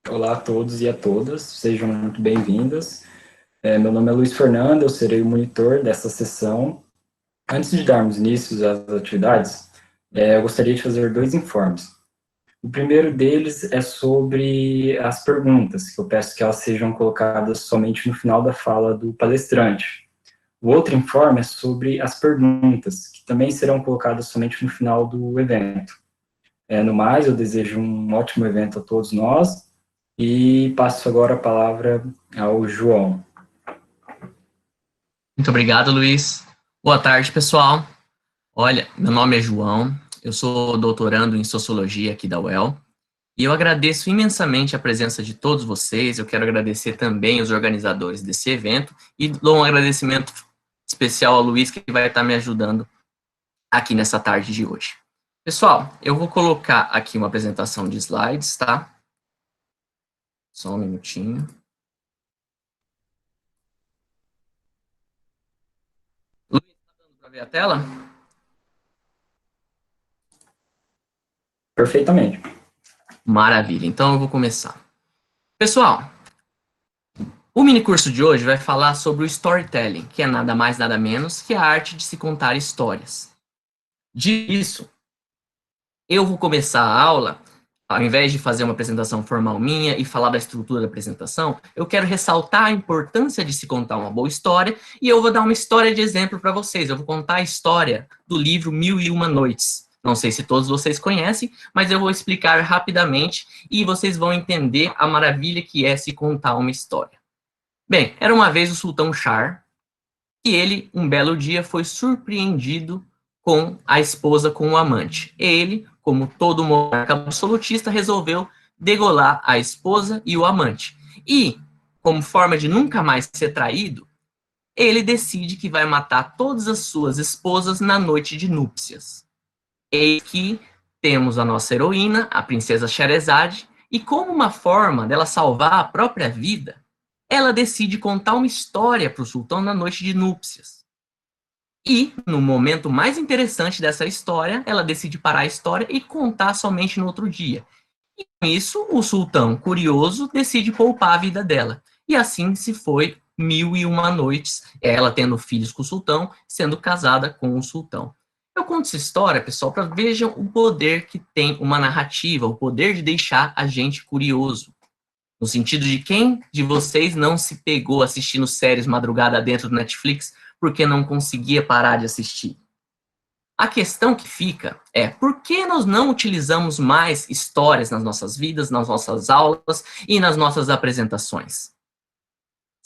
Olá a todos e a todas, sejam muito bem-vindas. Meu nome é Luiz Fernando, eu serei o monitor dessa sessão. Antes de darmos início às atividades, eu gostaria de fazer dois informes. O primeiro deles é sobre as perguntas, que eu peço que elas sejam colocadas somente no final da fala do palestrante. O outro informe é sobre as perguntas, que também serão colocadas somente no final do evento. No mais, eu desejo um ótimo evento a todos nós e passo agora a palavra ao João. Muito obrigado, Luiz. Boa tarde, pessoal. Olha, meu nome é João, eu sou doutorando em Sociologia aqui da UEL, e eu agradeço imensamente a presença de todos vocês, eu quero agradecer também os organizadores desse evento, e dou um agradecimento especial ao Luiz, que vai estar me ajudando aqui nessa tarde de hoje. Pessoal, eu vou colocar aqui uma apresentação de slides, tá? Só um minutinho. Luiz, tá dando para ver a tela? Perfeitamente. Maravilha, então eu vou começar. Pessoal, o minicurso de hoje vai falar sobre o storytelling, que é nada mais nada menos que a arte de se contar histórias. Disso, eu vou começar a aula, ao invés de fazer uma apresentação formal minha e falar da estrutura da apresentação, eu quero ressaltar a importância de se contar uma boa história, e eu vou dar uma história de exemplo para vocês. Eu vou contar a história do livro Mil e Uma Noites. Não sei se todos vocês conhecem, mas eu vou explicar rapidamente e vocês vão entender a maravilha que é se contar uma história. Bem, era uma vez o sultão Shar, e ele, um belo dia, foi surpreendido com a esposa, com o amante. Ele, como todo monarca absolutista, resolveu degolar a esposa e o amante. E, como forma de nunca mais ser traído, ele decide que vai matar todas as suas esposas na noite de núpcias. Eis que temos a nossa heroína, a princesa Sherazade, e como uma forma dela salvar a própria vida, ela decide contar uma história para o sultão na noite de núpcias. E, no momento mais interessante dessa história, ela decide parar a história e contar somente no outro dia. E com isso, o sultão, curioso, decide poupar a vida dela. E assim se foi 1001 noites, ela tendo filhos com o sultão, sendo casada com o sultão. Eu conto essa história, pessoal, para vejam o poder que tem uma narrativa, o poder de deixar a gente curioso. No sentido de quem de vocês não se pegou assistindo séries madrugada dentro do Netflix porque não conseguia parar de assistir? A questão que fica é, por que nós não utilizamos mais histórias nas nossas vidas, nas nossas aulas e nas nossas apresentações?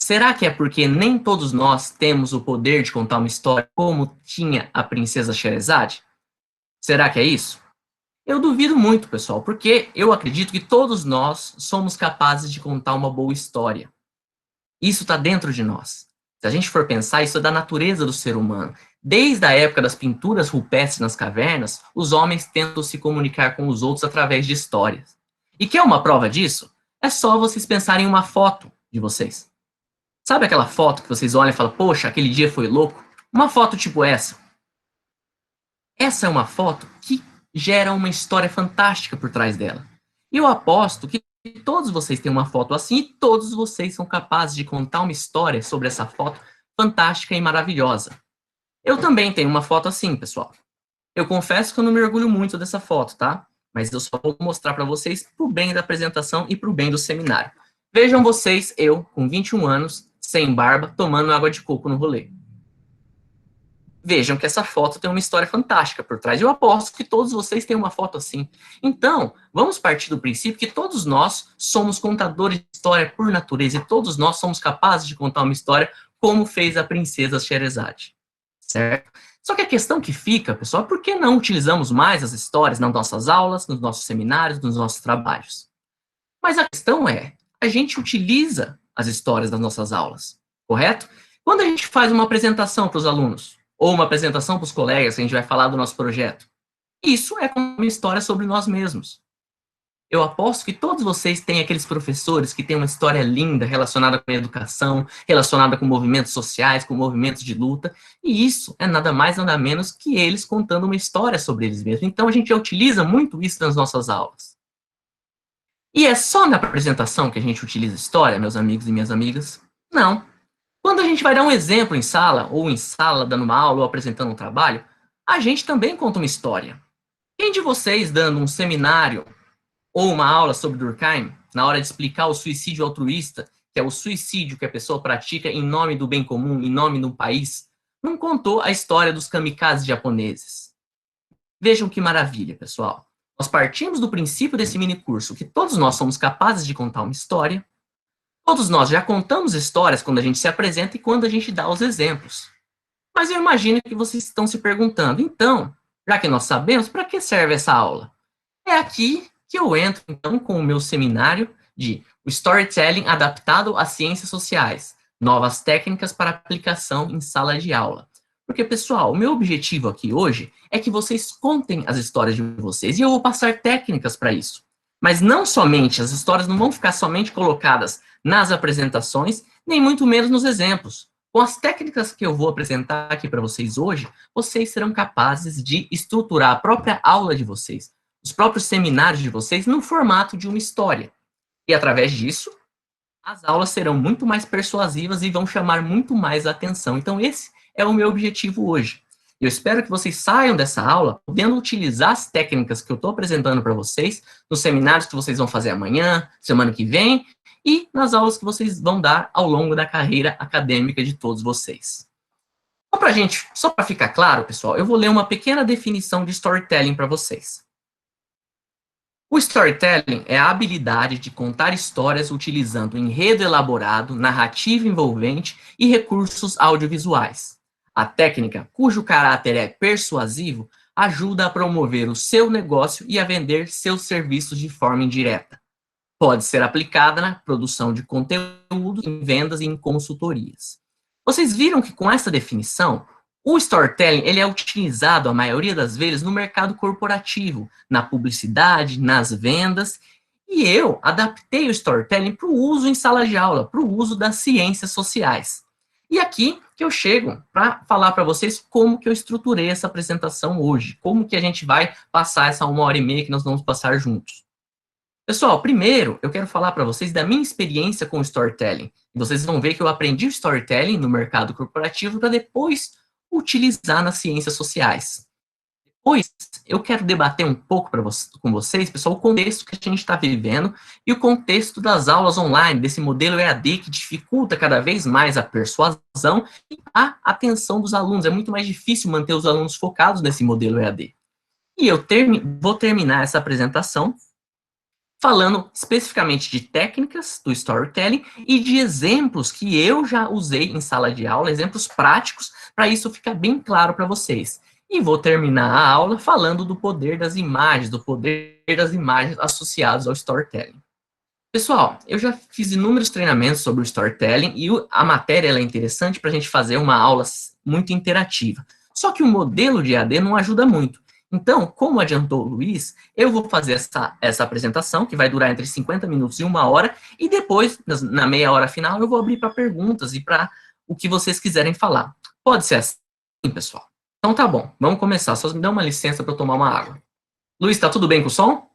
Será que é porque nem todos nós temos o poder de contar uma história como tinha a princesa Sherazade? Será que é isso? Eu duvido muito, pessoal, porque eu acredito que todos nós somos capazes de contar uma boa história. Isso está dentro de nós. Se a gente for pensar, isso é da natureza do ser humano. Desde a época das pinturas rupestres nas cavernas, os homens tentam se comunicar com os outros através de histórias. E quer uma prova disso? É só vocês pensarem em uma foto de vocês. Sabe aquela foto que vocês olham e falam, poxa, aquele dia foi louco? Uma foto tipo essa. Essa é uma foto que gera uma história fantástica por trás dela. E eu aposto que todos vocês têm uma foto assim e todos vocês são capazes de contar uma história sobre essa foto fantástica e maravilhosa. Eu também tenho uma foto assim, pessoal. Eu confesso que eu não me orgulho muito dessa foto, tá? Mas eu só vou mostrar para vocês pro bem da apresentação e pro bem do seminário. Vejam vocês, eu, com 21 anos, sem barba, tomando água de coco no rolê. Vejam que essa foto tem uma história fantástica por trás. Eu aposto que todos vocês têm uma foto assim. Então, vamos partir do princípio que todos nós somos contadores de história por natureza e todos nós somos capazes de contar uma história como fez a princesa Sherazade. Certo? Só que a questão que fica, pessoal, é por que não utilizamos mais as histórias nas nossas aulas, nos nossos seminários, nos nossos trabalhos? Mas a questão é, a gente utiliza as histórias das nossas aulas, correto? Quando a gente faz uma apresentação para os alunos, ou uma apresentação para os colegas, a gente vai falar do nosso projeto. Isso é uma história sobre nós mesmos. Eu aposto que todos vocês têm aqueles professores que têm uma história linda relacionada com a educação, relacionada com movimentos sociais, com movimentos de luta, e isso é nada mais, nada menos que eles contando uma história sobre eles mesmos. Então, a gente já utiliza muito isso nas nossas aulas. E é só na apresentação que a gente utiliza história, meus amigos e minhas amigas? Não. Quando a gente vai dar um exemplo em sala, ou em sala dando uma aula ou apresentando um trabalho, a gente também conta uma história. Quem de vocês dando um seminário ou uma aula sobre Durkheim, na hora de explicar o suicídio altruísta, que é o suicídio que a pessoa pratica em nome do bem comum, em nome do país, não contou a história dos kamikazes japoneses? Vejam que maravilha, pessoal. Nós partimos do princípio desse mini curso que todos nós somos capazes de contar uma história. Todos nós já contamos histórias quando a gente se apresenta e quando a gente dá os exemplos. Mas eu imagino que vocês estão se perguntando, então, já que nós sabemos, para que serve essa aula? É aqui que eu entro, então, com o meu seminário de o Storytelling adaptado às ciências sociais, novas técnicas para aplicação em sala de aula. Porque, pessoal, o meu objetivo aqui hoje é que vocês contem as histórias de vocês, e eu vou passar técnicas para isso. Mas não somente, as histórias não vão ficar somente colocadas nas apresentações, nem muito menos nos exemplos. Com as técnicas que eu vou apresentar aqui para vocês hoje, vocês serão capazes de estruturar a própria aula de vocês, os próprios seminários de vocês, no formato de uma história. E através disso, as aulas serão muito mais persuasivas e vão chamar muito mais a atenção. Então, esse é o meu objetivo hoje. Eu espero que vocês saiam dessa aula podendo utilizar as técnicas que eu estou apresentando para vocês nos seminários que vocês vão fazer amanhã, semana que vem, e nas aulas que vocês vão dar ao longo da carreira acadêmica de todos vocês. Só para ficar claro, pessoal, eu vou ler uma pequena definição de storytelling para vocês. O storytelling é a habilidade de contar histórias utilizando enredo elaborado, narrativa envolvente e recursos audiovisuais. A técnica, cujo caráter é persuasivo, ajuda a promover o seu negócio e a vender seus serviços de forma indireta. Pode ser aplicada na produção de conteúdo, em vendas e em consultorias. Vocês viram que com essa definição, o storytelling ele é utilizado a maioria das vezes no mercado corporativo, na publicidade, nas vendas, e eu adaptei o storytelling para o uso em sala de aula, para o uso das ciências sociais. E aqui que eu chego para falar para vocês como que eu estruturei essa apresentação hoje, como que a gente vai passar essa 1h30 que nós vamos passar juntos. Pessoal, primeiro eu quero falar para vocês da minha experiência com o storytelling. Vocês vão ver que eu aprendi o storytelling no mercado corporativo para depois utilizar nas ciências sociais. Depois, eu quero debater um pouco com vocês, pessoal, o contexto que a gente está vivendo e o contexto das aulas online, desse modelo EAD que dificulta cada vez mais a persuasão e a atenção dos alunos. É muito mais difícil manter os alunos focados nesse modelo EAD. E eu vou terminar essa apresentação falando especificamente de técnicas do storytelling e de exemplos que eu já usei em sala de aula, exemplos práticos, para isso ficar bem claro para vocês. E vou terminar a aula falando do poder das imagens, associados ao storytelling. Pessoal, eu já fiz inúmeros treinamentos sobre o storytelling e a matéria é interessante para a gente fazer uma aula muito interativa. Só que o modelo de EAD não ajuda muito. Então, como adiantou o Luiz, eu vou fazer essa apresentação, que vai durar entre 50 minutos e 1 hora, e depois, na meia hora final, eu vou abrir para perguntas e para o que vocês quiserem falar. Pode ser assim, pessoal? Então tá bom, vamos começar. Só me dá uma licença para eu tomar uma água. Luiz, tá tudo bem com o som?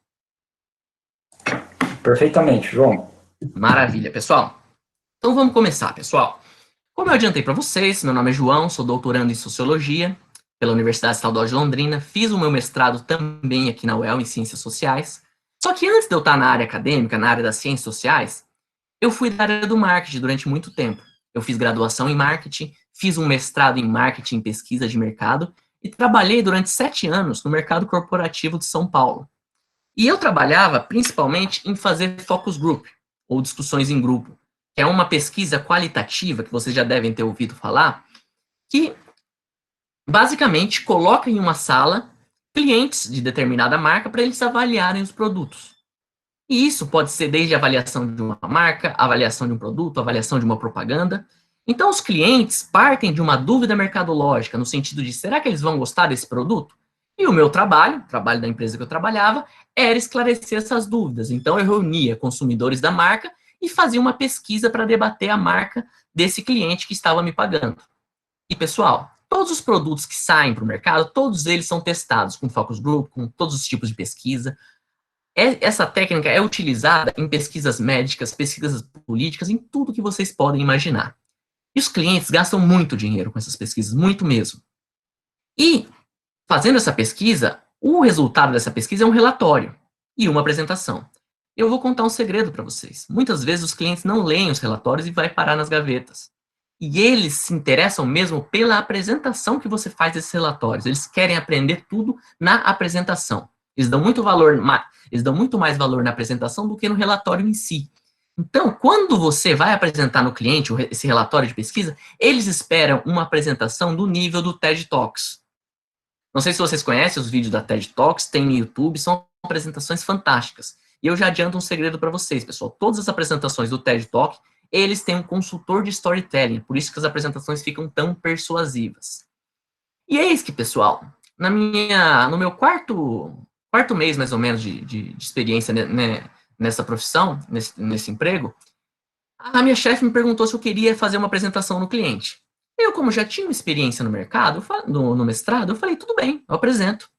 Perfeitamente, João. Maravilha, pessoal. Então vamos começar, pessoal. Como eu adiantei para vocês, meu nome é João, sou doutorando em Sociologia pela Universidade Estadual de Londrina, fiz o meu mestrado também aqui na UEL em Ciências Sociais. Só que antes de eu estar na área acadêmica, na área das ciências sociais, eu fui da área do marketing durante muito tempo. Eu fiz graduação em marketing, fiz um mestrado em marketing e pesquisa de mercado e trabalhei durante 7 anos no mercado corporativo de São Paulo. E eu trabalhava principalmente em fazer focus group, ou discussões em grupo, que é uma pesquisa qualitativa, que vocês já devem ter ouvido falar, que basicamente coloca em uma sala clientes de determinada marca para eles avaliarem os produtos. E isso pode ser desde a avaliação de uma marca, avaliação de um produto, avaliação de uma propaganda. Então, os clientes partem de uma dúvida mercadológica, no sentido de, será que eles vão gostar desse produto? E o meu trabalho, o trabalho da empresa que eu trabalhava, era esclarecer essas dúvidas. Então, eu reunia consumidores da marca e fazia uma pesquisa para debater a marca desse cliente que estava me pagando. E, pessoal, todos os produtos que saem para o mercado, todos eles são testados com focus group, com todos os tipos de pesquisa. Essa técnica é utilizada em pesquisas médicas, pesquisas políticas, em tudo que vocês podem imaginar. E os clientes gastam muito dinheiro com essas pesquisas, muito mesmo. E, fazendo essa pesquisa, o resultado dessa pesquisa é um relatório e uma apresentação. Eu vou contar um segredo para vocês. Muitas vezes os clientes não leem os relatórios e vai parar nas gavetas. E eles se interessam mesmo pela apresentação que você faz desses relatórios. Eles querem aprender tudo na apresentação. Eles dão muito mais valor na apresentação do que no relatório em si. Então, quando você vai apresentar no cliente esse relatório de pesquisa, eles esperam uma apresentação do nível do TED Talks. Não sei se vocês conhecem os vídeos da TED Talks, tem no YouTube, são apresentações fantásticas. E eu já adianto um segredo para vocês, pessoal. Todas as apresentações do TED Talk, eles têm um consultor de storytelling, por isso que as apresentações ficam tão persuasivas. E eis que, pessoal, no meu quarto mês, mais ou menos, de experiência, né, nessa profissão, nesse emprego, a minha chefe me perguntou se eu queria fazer uma apresentação no cliente. Eu, como já tinha experiência no mercado, no mestrado, eu falei, tudo bem, eu apresento.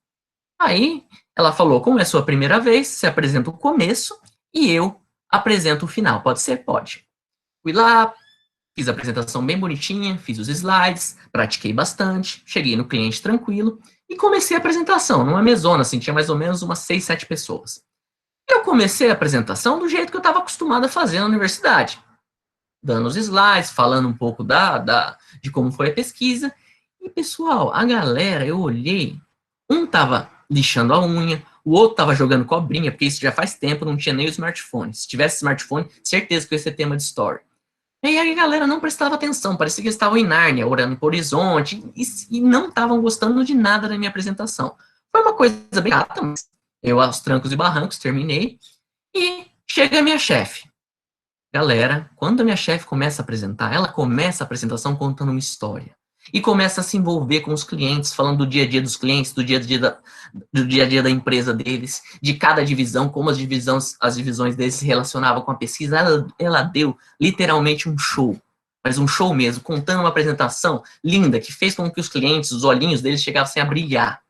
Aí, ela falou, como é a sua primeira vez, você apresenta o começo e eu apresento o final. Pode ser? Pode. Fui lá, fiz a apresentação bem bonitinha, fiz os slides, pratiquei bastante, cheguei no cliente tranquilo e comecei a apresentação, numa mesona, assim, tinha mais ou menos umas 6, 7 pessoas. Eu comecei a apresentação do jeito que eu estava acostumado a fazer na universidade, dando os slides, falando um pouco de como foi a pesquisa. E, pessoal, a galera, eu olhei, um tava lixando a unha, o outro tava jogando cobrinha, porque isso já faz tempo, não tinha nem o smartphone. Se tivesse smartphone, certeza que ia ser tema de story. E aí a galera não prestava atenção, parecia que eles estavam em Nárnia, orando pro horizonte, e não estavam gostando de nada da minha apresentação. Foi uma coisa bem chata, mas eu, aos trancos e barrancos, terminei, e chega a minha chefe. Galera, quando a minha chefe começa a apresentar, ela começa a apresentação contando uma história. E começa a se envolver com os clientes, falando do dia a dia dos clientes, do dia a dia da empresa deles, de cada divisão, como as divisões deles se relacionavam com a pesquisa. Ela deu literalmente um show, mas um show mesmo, contando uma apresentação linda, que fez com que os clientes, os olhinhos deles chegassem a brilhar.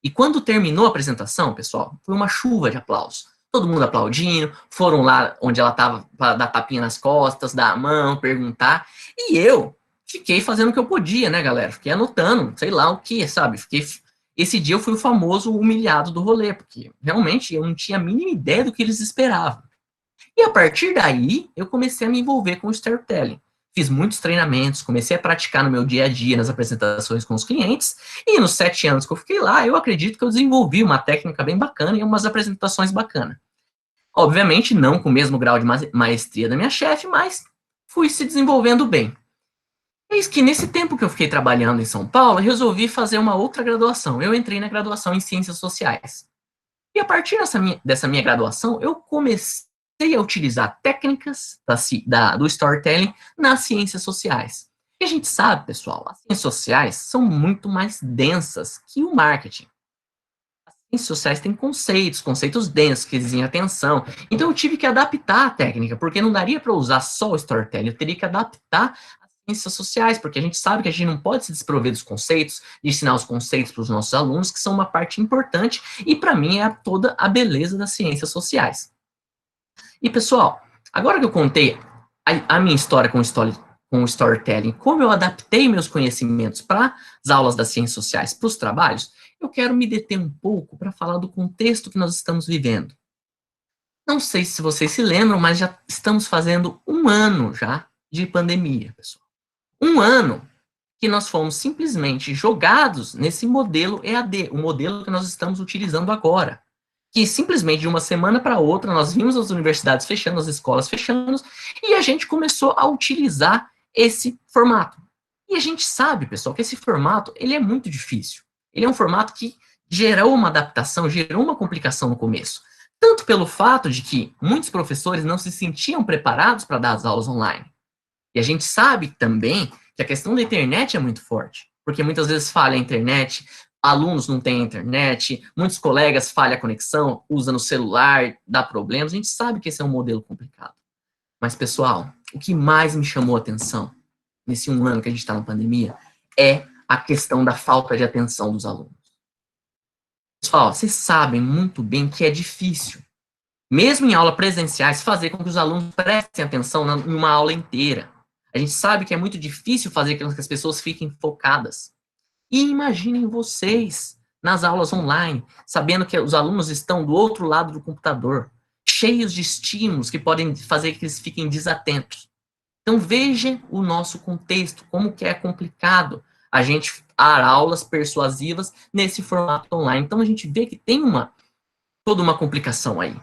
E quando terminou a apresentação, pessoal, foi uma chuva de aplausos. Todo mundo aplaudindo, foram lá onde ela estava para dar tapinha nas costas, dar a mão, perguntar. E eu fiquei fazendo o que eu podia, né, galera? Fiquei anotando, sei lá o que, sabe? Esse dia eu fui o famoso humilhado do rolê, porque realmente eu não tinha a mínima ideia do que eles esperavam. E a partir daí, eu comecei a me envolver com o storytelling. Fiz muitos treinamentos, comecei a praticar no meu dia a dia, nas apresentações com os clientes, e nos 7 anos que eu fiquei lá, eu acredito que eu desenvolvi uma técnica bem bacana e umas apresentações bacanas. Obviamente, não com o mesmo grau de maestria da minha chefe, mas fui se desenvolvendo bem. Eis que nesse tempo que eu fiquei trabalhando em São Paulo, eu resolvi fazer uma outra graduação. Eu entrei na graduação em Ciências Sociais. E a partir dessa minha graduação, eu comecei a utilizar técnicas do storytelling nas ciências sociais. E a gente sabe, pessoal, as ciências sociais são muito mais densas que o marketing. As ciências sociais têm conceitos densos, que exigem atenção. Então eu tive que adaptar a técnica, porque não daria para usar só o storytelling, eu teria que adaptar as ciências sociais, porque a gente sabe que a gente não pode se desprover dos conceitos, de ensinar os conceitos para os nossos alunos, que são uma parte importante, e para mim é toda a beleza das ciências sociais. E, pessoal, agora que eu contei a minha história com o storytelling, como eu adaptei meus conhecimentos para as aulas das ciências sociais, para os trabalhos, eu quero me deter um pouco para falar do contexto que nós estamos vivendo. Não sei se vocês se lembram, mas já estamos fazendo 1 ano já de pandemia, pessoal. 1 ano que nós fomos simplesmente jogados nesse modelo EAD, o modelo que nós estamos utilizando agora. Que simplesmente de uma semana para outra nós vimos as universidades fechando, as escolas fechando, e a gente começou a utilizar esse formato. E a gente sabe, pessoal, que esse formato ele é muito difícil. Ele é um formato que gerou uma adaptação, gerou uma complicação no começo. Tanto pelo fato de que muitos professores não se sentiam preparados para dar as aulas online. E a gente sabe também que a questão da internet é muito forte, porque muitas vezes falha a internet, alunos não têm internet, muitos colegas falham a conexão, usam no celular, dá problemas. A gente sabe que esse é um modelo complicado. Mas, pessoal, o que mais me chamou a atenção nesse 1 ano que a gente está na pandemia é a questão da falta de atenção dos alunos. Pessoal, vocês sabem muito bem que é difícil mesmo em aula presenciais, fazer com que os alunos prestem atenção em uma aula inteira. A gente sabe que é muito difícil fazer com que as pessoas fiquem focadas. E imaginem vocês nas aulas online, sabendo que os alunos estão do outro lado do computador, cheios de estímulos que podem fazer que eles fiquem desatentos. Então vejam o nosso contexto, como que é complicado a gente dar aulas persuasivas nesse formato online. Então a gente vê que tem toda uma complicação aí.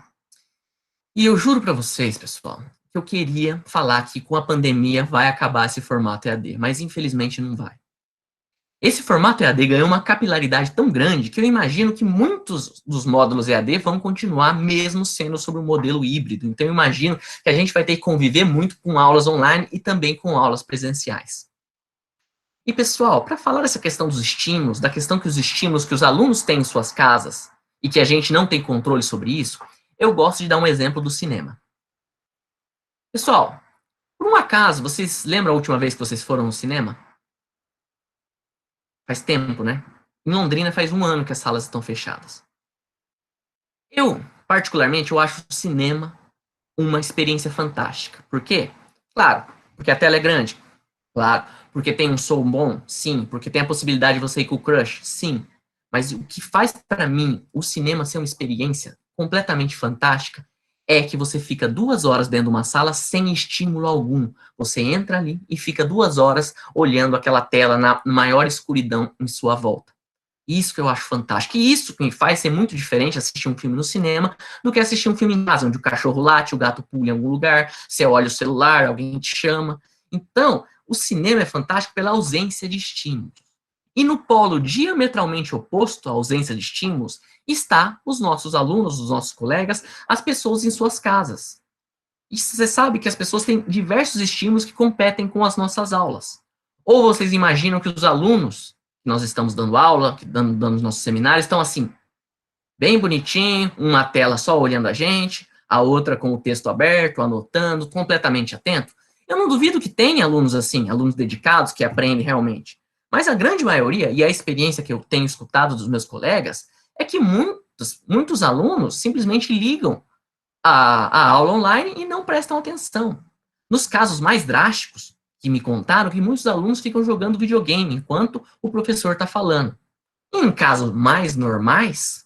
E eu juro para vocês, pessoal, que eu queria falar que com a pandemia vai acabar esse formato EAD, mas infelizmente não vai. Esse formato EAD ganhou uma capilaridade tão grande que eu imagino que muitos dos módulos EAD vão continuar mesmo sendo sobre o modelo híbrido. Então eu imagino que a gente vai ter que conviver muito com aulas online e também com aulas presenciais. E pessoal, para falar dessa questão dos estímulos, da questão que os estímulos que os alunos têm em suas casas e que a gente não tem controle sobre isso, eu gosto de dar um exemplo do cinema. Pessoal, por um acaso, vocês lembram a última vez que vocês foram no cinema? Faz tempo, né? Em Londrina faz 1 ano que as salas estão fechadas. Eu, particularmente, eu acho o cinema uma experiência fantástica. Por quê? Claro, porque a tela é grande. Claro, porque tem um som bom. Sim. Porque tem a possibilidade de você ir com o crush. Sim. Mas o que faz para mim o cinema ser uma experiência completamente fantástica é que você fica 2 horas dentro de uma sala sem estímulo algum. Você entra ali e fica 2 horas olhando aquela tela na maior escuridão em sua volta. Isso que eu acho fantástico. E isso que me faz ser muito diferente assistir um filme no cinema do que assistir um filme em casa, onde o cachorro late, o gato pula em algum lugar, você olha o celular, alguém te chama. Então, o cinema é fantástico pela ausência de estímulos. E no polo diametralmente oposto à ausência de estímulos está os nossos alunos, os nossos colegas, as pessoas em suas casas. E você sabe que as pessoas têm diversos estímulos que competem com as nossas aulas. Ou vocês imaginam que os alunos que nós estamos dando aula, dando os nossos seminários, estão assim, bem bonitinho, uma tela só olhando a gente, a outra com o texto aberto, anotando, completamente atento. Eu não duvido que tenha alunos assim, alunos dedicados que aprendem realmente. Mas a grande maioria, e a experiência que eu tenho escutado dos meus colegas, é que muitos alunos simplesmente ligam a aula online e não prestam atenção. Nos casos mais drásticos, que me contaram que muitos alunos ficam jogando videogame enquanto o professor está falando. E em casos mais normais,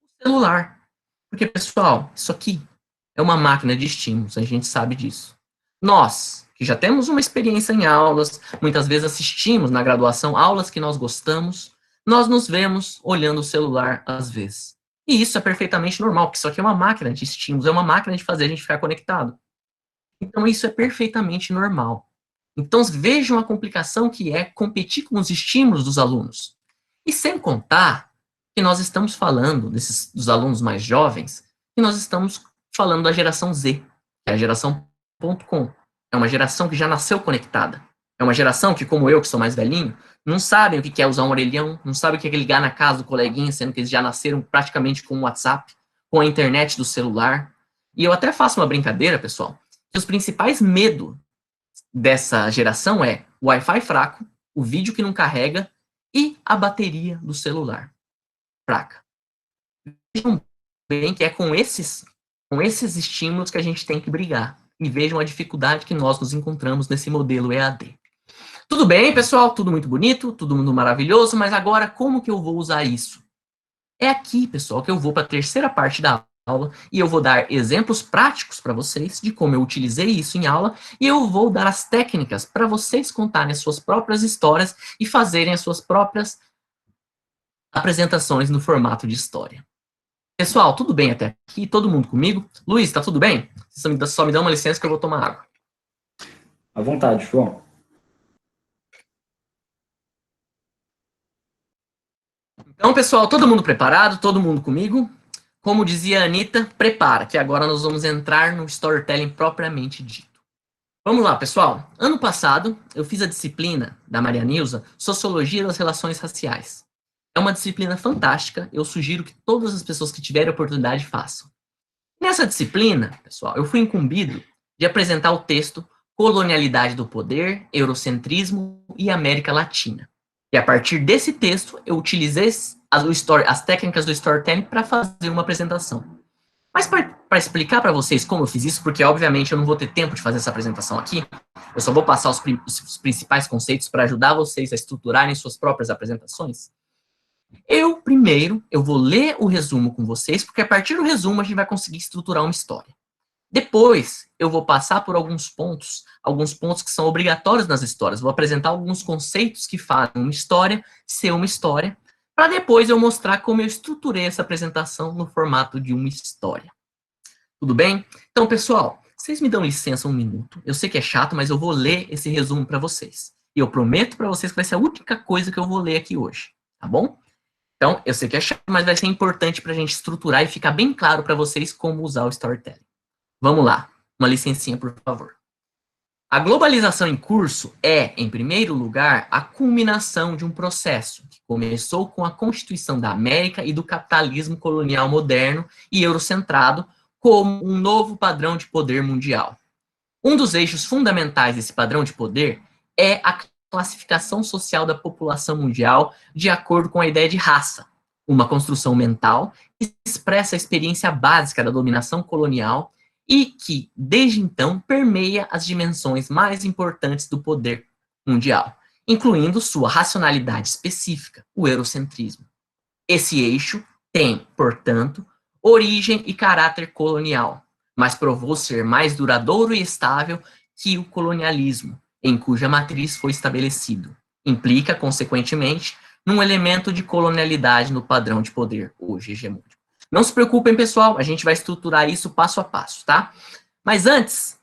o celular. Porque, pessoal, isso aqui é uma máquina de estímulos, a gente sabe disso. Nós, que já temos uma experiência em aulas, muitas vezes assistimos na graduação aulas que nós gostamos, nós nos vemos olhando o celular às vezes. E isso é perfeitamente normal, porque isso aqui é uma máquina de estímulos, é uma máquina de fazer a gente ficar conectado. Então, isso é perfeitamente normal. Então, vejam a complicação que é competir com os estímulos dos alunos. E sem contar que nós estamos falando dos alunos mais jovens, e nós estamos falando da geração Z, que é a geração .com. É uma geração que já nasceu conectada. É uma geração que, como eu, que sou mais velhinho, não sabem o que é usar um orelhão, não sabem o que é ligar na casa do coleguinha, sendo que eles já nasceram praticamente com o WhatsApp, com a internet do celular. E eu até faço uma brincadeira, pessoal, que os principais medos dessa geração é o Wi-Fi fraco, o vídeo que não carrega e a bateria do celular fraca. Vejam bem que é com esses estímulos que a gente tem que brigar. E vejam a dificuldade que nós nos encontramos nesse modelo EAD. Tudo bem, pessoal? Tudo muito bonito, tudo muito maravilhoso, mas agora como que eu vou usar isso? É aqui, pessoal, que eu vou para a terceira parte da aula e eu vou dar exemplos práticos para vocês de como eu utilizei isso em aula e eu vou dar as técnicas para vocês contarem as suas próprias histórias e fazerem as suas próprias apresentações no formato de história. Pessoal, tudo bem até aqui? Todo mundo comigo? Luiz, tá tudo bem? Só me dá uma licença que eu vou tomar água. À vontade, João. Então, pessoal, todo mundo preparado? Todo mundo comigo? Como dizia a Anitta, prepara, que agora nós vamos entrar no storytelling propriamente dito. Vamos lá, pessoal. Ano passado, eu fiz a disciplina da Maria Nilza, Sociologia das Relações Raciais. É uma disciplina fantástica, eu sugiro que todas as pessoas que tiverem oportunidade façam. Nessa disciplina, pessoal, eu fui incumbido de apresentar o texto Colonialidade do Poder, Eurocentrismo e América Latina. E a partir desse texto, eu utilizei as técnicas do storytelling para fazer uma apresentação. Mas para explicar para vocês como eu fiz isso, porque obviamente eu não vou ter tempo de fazer essa apresentação aqui, eu só vou passar os principais conceitos para ajudar vocês a estruturarem suas próprias apresentações. Primeiro, eu vou ler o resumo com vocês, porque a partir do resumo a gente vai conseguir estruturar uma história. Depois, eu vou passar por alguns pontos que são obrigatórios nas histórias. Vou apresentar alguns conceitos que fazem uma história ser uma história, para depois eu mostrar como eu estruturei essa apresentação no formato de uma história. Tudo bem? Então, pessoal, vocês me dão licença um minuto. Eu sei que é chato, mas eu vou ler esse resumo para vocês. E eu prometo para vocês que vai ser a única coisa que eu vou ler aqui hoje, tá bom? Então, eu sei que é chato, mas vai ser importante para a gente estruturar e ficar bem claro para vocês como usar o storytelling. Vamos lá, uma licencinha, por favor. A globalização em curso é, em primeiro lugar, a culminação de um processo que começou com a constituição da América e do capitalismo colonial moderno e eurocentrado como um novo padrão de poder mundial. Um dos eixos fundamentais desse padrão de poder é a classificação social da população mundial de acordo com a ideia de raça, uma construção mental que expressa a experiência básica da dominação colonial e que, desde então, permeia as dimensões mais importantes do poder mundial, incluindo sua racionalidade específica, o eurocentrismo. Esse eixo tem, portanto, origem e caráter colonial, mas provou ser mais duradouro e estável que o colonialismo, em cuja matriz foi estabelecido. Implica, consequentemente, num elemento de colonialidade no padrão de poder hoje hegemônico. Não se preocupem, pessoal, a gente vai estruturar isso passo a passo, tá? Mas antes,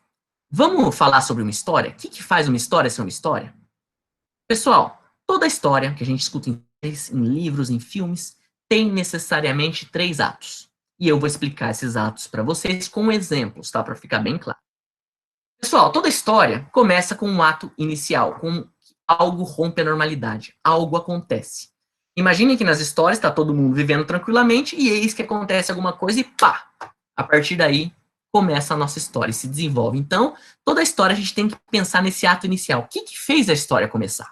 vamos falar sobre uma história? O que faz uma história ser uma história? Pessoal, toda história que a gente escuta em livros, em filmes, tem necessariamente 3 atos. E eu vou explicar esses atos para vocês com exemplos, tá? Para ficar bem claro. Pessoal, toda história começa com um ato inicial, com algo rompe a normalidade, algo acontece. Imaginem que nas histórias está todo mundo vivendo tranquilamente e eis que acontece alguma coisa e pá! A partir daí, começa a nossa história e se desenvolve. Então, toda a história a gente tem que pensar nesse ato inicial. O que fez a história começar?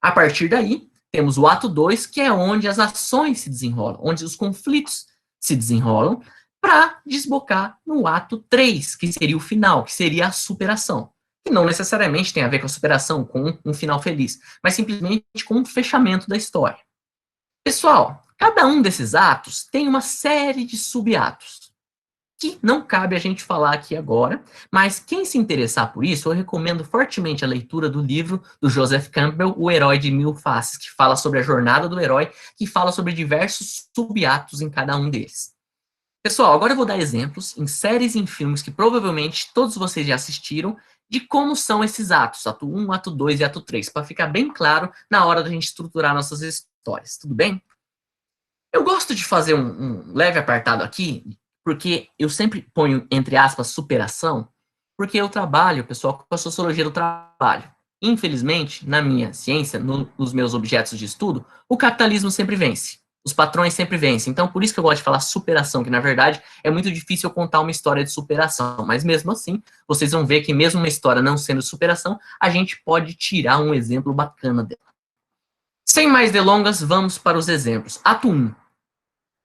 A partir daí, temos o ato 2, que é onde as ações se desenrolam, onde os conflitos se desenrolam, para desbocar no ato 3, que seria o final, que seria a superação. Que não necessariamente tem a ver com a superação, com um final feliz, mas simplesmente com um fechamento da história. Pessoal, cada um desses atos tem uma série de subatos, que não cabe a gente falar aqui agora, mas quem se interessar por isso, eu recomendo fortemente a leitura do livro do Joseph Campbell, O Herói de Mil Faces, que fala sobre a jornada do herói, que fala sobre diversos subatos em cada um deles. Pessoal, agora eu vou dar exemplos em séries e em filmes que provavelmente todos vocês já assistiram, de como são esses atos, ato 1, ato 2 e ato 3, para ficar bem claro na hora da gente estruturar nossas histórias, tudo bem? Eu gosto de fazer um leve apartado aqui, porque eu sempre ponho, entre aspas, superação, porque eu trabalho, pessoal, com a sociologia do trabalho. Infelizmente, na minha ciência, nos meus objetos de estudo, o capitalismo sempre vence. Os patrões sempre vencem. Então, por isso que eu gosto de falar superação, que na verdade é muito difícil eu contar uma história de superação. Mas mesmo assim, vocês vão ver que mesmo uma história não sendo superação, a gente pode tirar um exemplo bacana dela. Sem mais delongas, vamos para os exemplos. Ato 1.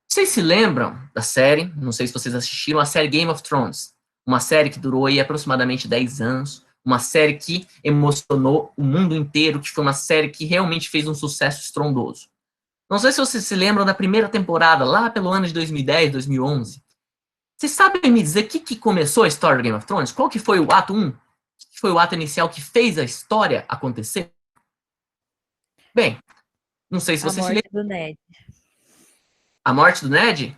Vocês se lembram da série, não sei se vocês assistiram, a série Game of Thrones. Uma série que durou aí aproximadamente 10 anos. Uma série que emocionou o mundo inteiro, que foi uma série que realmente fez um sucesso estrondoso. Não sei se vocês se lembram da primeira temporada, lá pelo ano de 2010, 2011. Vocês sabem me dizer o que começou a história do Game of Thrones? Qual que foi o ato 1? O que foi o ato inicial que fez a história acontecer? Bem, não sei se vocês se lembram. A morte do Ned. A morte do Ned?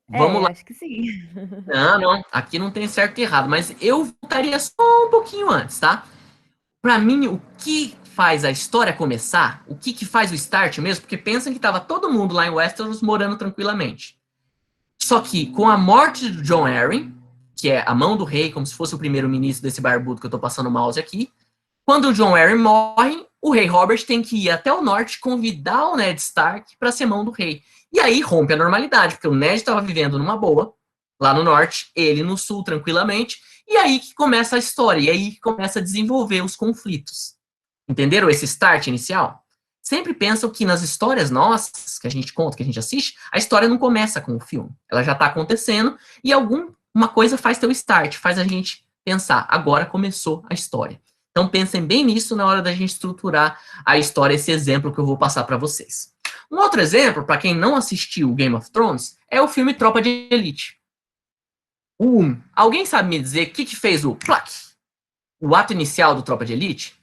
Vamos lá. Acho que sim. Não, aqui não tem certo e errado, mas eu voltaria só um pouquinho antes, tá? Pra mim, o que faz a história começar, o que faz o start mesmo, porque pensam que tava todo mundo lá em Westeros morando tranquilamente. Só que com a morte do Jon Arryn, que é a mão do rei, como se fosse o primeiro-ministro desse barbudo que eu tô passando o mouse aqui, quando o Jon Arryn morre, o rei Robert tem que ir até o norte convidar o Ned Stark para ser mão do rei. E aí rompe a normalidade, porque o Ned estava vivendo numa boa, lá no norte, ele no sul tranquilamente, e aí que começa a história, e aí que começa a desenvolver os conflitos. Entenderam esse start inicial? sempre pensam que nas histórias nossas, que a gente conta, que a gente assiste, a história não começa com o filme. Ela já está acontecendo e uma coisa faz ter o start, faz a gente pensar, agora começou a história. Então pensem bem nisso na hora da gente estruturar a história, esse exemplo que eu vou passar para vocês. Um outro exemplo, para quem não assistiu Game of Thrones, é o filme Tropa de Elite. Alguém sabe me dizer o que fez o plac? O ato inicial do Tropa de Elite?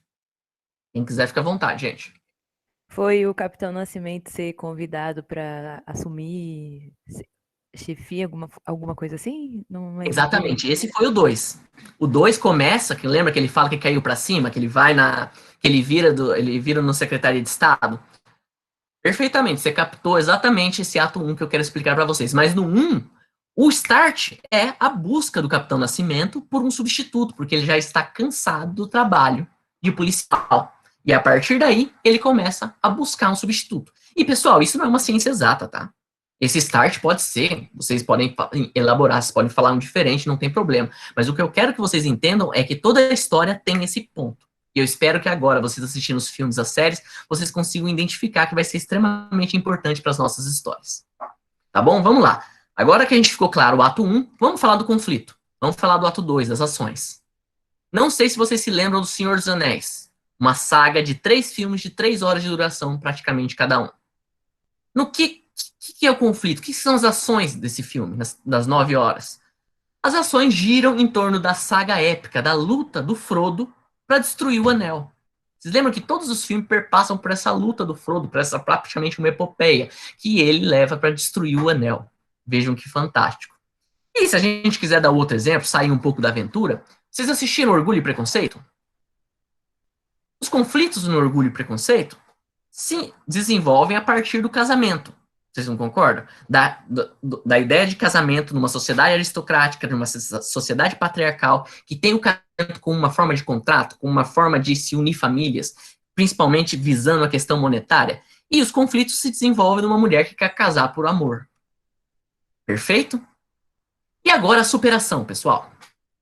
Quem quiser, fica à vontade, gente. Foi o Capitão Nascimento ser convidado para assumir chefia, alguma coisa assim? Não lembro. Exatamente, esse foi o 2. O 2 começa, que lembra que ele fala que caiu para cima, que ele vai que ele vira no Secretaria de Estado. Perfeitamente, você captou exatamente esse ato 1 que eu quero explicar para vocês. Mas no 1, o start é a busca do Capitão Nascimento por um substituto, porque ele já está cansado do trabalho de policial. E a partir daí, ele começa a buscar um substituto. E, pessoal, isso não é uma ciência exata, tá? Esse start pode ser, vocês podem elaborar, vocês podem falar um diferente, não tem problema. Mas o que eu quero que vocês entendam é que toda a história tem esse ponto. E eu espero que agora, vocês assistindo os filmes, as séries, vocês consigam identificar que vai ser extremamente importante para as nossas histórias. Tá bom? Vamos lá. Agora que a gente ficou claro o ato 1, vamos falar do conflito. Vamos falar do ato 2, das ações. Não sei se vocês se lembram do Senhor dos Anéis. Uma saga de 3 filmes de 3 horas de duração, praticamente cada um. No que é o conflito? O que são as ações desse filme, das 9 horas? As ações giram em torno da saga épica, da luta do Frodo para destruir o Anel. Vocês lembram que todos os filmes perpassam por essa luta do Frodo, por essa praticamente uma epopeia que ele leva para destruir o Anel. Vejam que fantástico. E se a gente quiser dar outro exemplo, sair um pouco da aventura, vocês assistiram Orgulho e Preconceito? Os conflitos no Orgulho e Preconceito se desenvolvem a partir do casamento. Vocês não concordam? Da ideia de casamento numa sociedade aristocrática, numa sociedade patriarcal, que tem o casamento como uma forma de contrato, como uma forma de se unir famílias, principalmente visando a questão monetária, e os conflitos se desenvolvem numa mulher que quer casar por amor. Perfeito? E agora a superação, pessoal.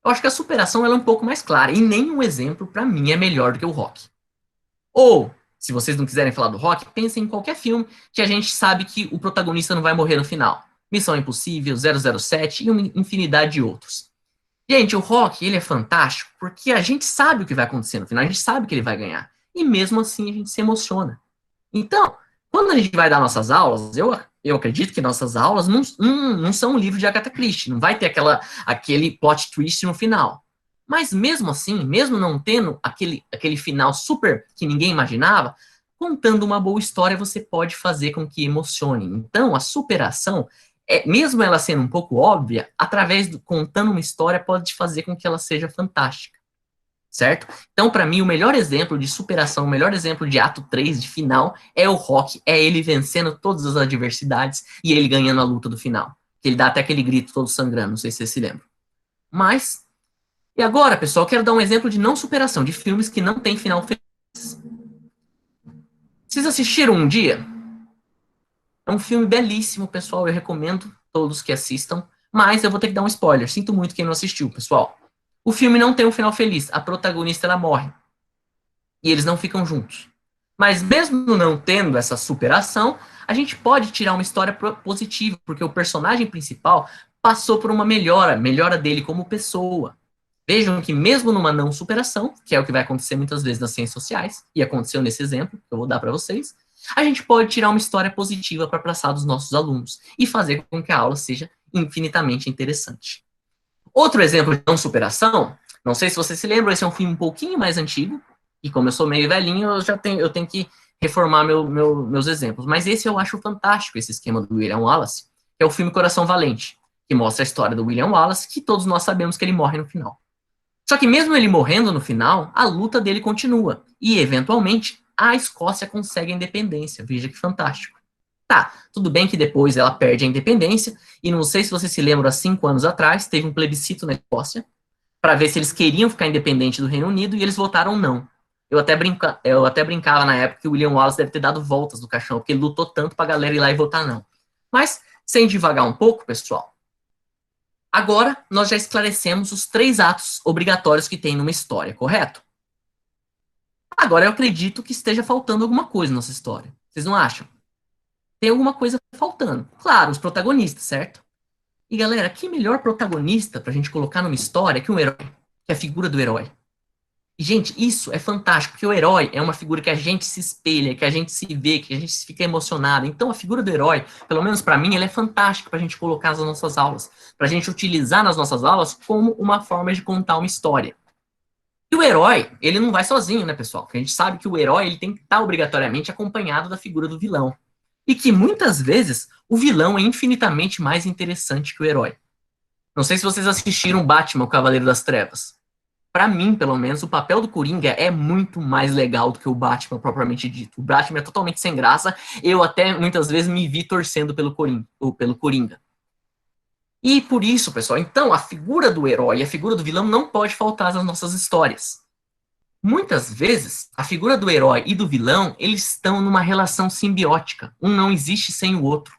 Eu acho que a superação ela é um pouco mais clara, e nenhum exemplo, para mim, é melhor do que o Rock. Ou, se vocês não quiserem falar do Rock, pensem em qualquer filme que a gente sabe que o protagonista não vai morrer no final. Missão Impossível, 007 e uma infinidade de outros. Gente, o Rock, ele é fantástico porque a gente sabe o que vai acontecer no final, a gente sabe que ele vai ganhar. E mesmo assim a gente se emociona. Então, quando a gente vai dar nossas aulas, eu acredito que nossas aulas não são um livro de Agatha Christie, não vai ter aquele plot twist no final. Mas mesmo assim, mesmo não tendo aquele final super que ninguém imaginava, contando uma boa história você pode fazer com que emocione. Então, a superação, mesmo ela sendo um pouco óbvia, contando uma história pode fazer com que ela seja fantástica. Certo? Então, para mim, o melhor exemplo de superação, o melhor exemplo de ato 3, de final, é o Rock, é ele vencendo todas as adversidades e ele ganhando a luta do final. Ele dá até aquele grito todo sangrando, não sei se vocês se lembram. Mas, e agora, pessoal, eu quero dar um exemplo de não superação, de filmes que não tem final feliz. Vocês assistiram Um Dia? É um filme belíssimo, pessoal, eu recomendo todos que assistam, mas eu vou ter que dar um spoiler, sinto muito quem não assistiu, pessoal. O filme não tem um final feliz. A protagonista, ela morre. E eles não ficam juntos. Mas mesmo não tendo essa superação, a gente pode tirar uma história positiva, porque o personagem principal passou por uma melhora dele como pessoa. Vejam que mesmo numa não superação, que é o que vai acontecer muitas vezes nas ciências sociais, e aconteceu nesse exemplo, que eu vou dar para vocês, a gente pode tirar uma história positiva para passar dos nossos alunos e fazer com que a aula seja infinitamente interessante. Outro exemplo de não superação, não sei se você se lembra, esse é um filme um pouquinho mais antigo, e como eu sou meio velhinho, eu tenho que reformar meus exemplos. Mas esse eu acho fantástico, esse esquema do William Wallace, que é o filme Coração Valente, que mostra a história do William Wallace, que todos nós sabemos que ele morre no final. Só que mesmo ele morrendo no final, a luta dele continua, e eventualmente a Escócia consegue a independência, veja que fantástico. Tá, tudo bem que depois ela perde a independência, e não sei se você se lembra, há 5 anos atrás, teve um plebiscito na Escócia, para ver se eles queriam ficar independentes do Reino Unido, e eles votaram não. Eu até brincava na época que o William Wallace deve ter dado voltas do caixão, porque ele lutou tanto pra galera ir lá e votar não. Mas, sem divagar um pouco, pessoal, agora nós já esclarecemos os 3 atos obrigatórios que tem numa história, correto? Agora, eu acredito que esteja faltando alguma coisa na nossa história. Vocês não acham? Tem alguma coisa faltando. Claro, os protagonistas, certo? E galera, que melhor protagonista pra gente colocar numa história que um herói, que é a figura do herói. E, gente, isso é fantástico, porque o herói é uma figura que a gente se espelha, que a gente se vê, que a gente fica emocionado. Então, a figura do herói, pelo menos pra mim, ela é fantástica pra gente colocar nas nossas aulas, pra gente utilizar nas nossas aulas como uma forma de contar uma história. E o herói, ele não vai sozinho, né, pessoal? Porque a gente sabe que o herói ele tem que estar obrigatoriamente acompanhado da figura do vilão. E que muitas vezes o vilão é infinitamente mais interessante que o herói. Não sei se vocês assistiram Batman, o Cavaleiro das Trevas. Pra mim, pelo menos, o papel do Coringa é muito mais legal do que o Batman propriamente dito. O Batman é totalmente sem graça. Eu até muitas vezes me vi torcendo pelo Coringa. E por isso, pessoal, então a figura do herói e a figura do vilão não pode faltar nas nossas histórias. Muitas vezes, a figura do herói e do vilão, eles estão numa relação simbiótica. Um não existe sem o outro.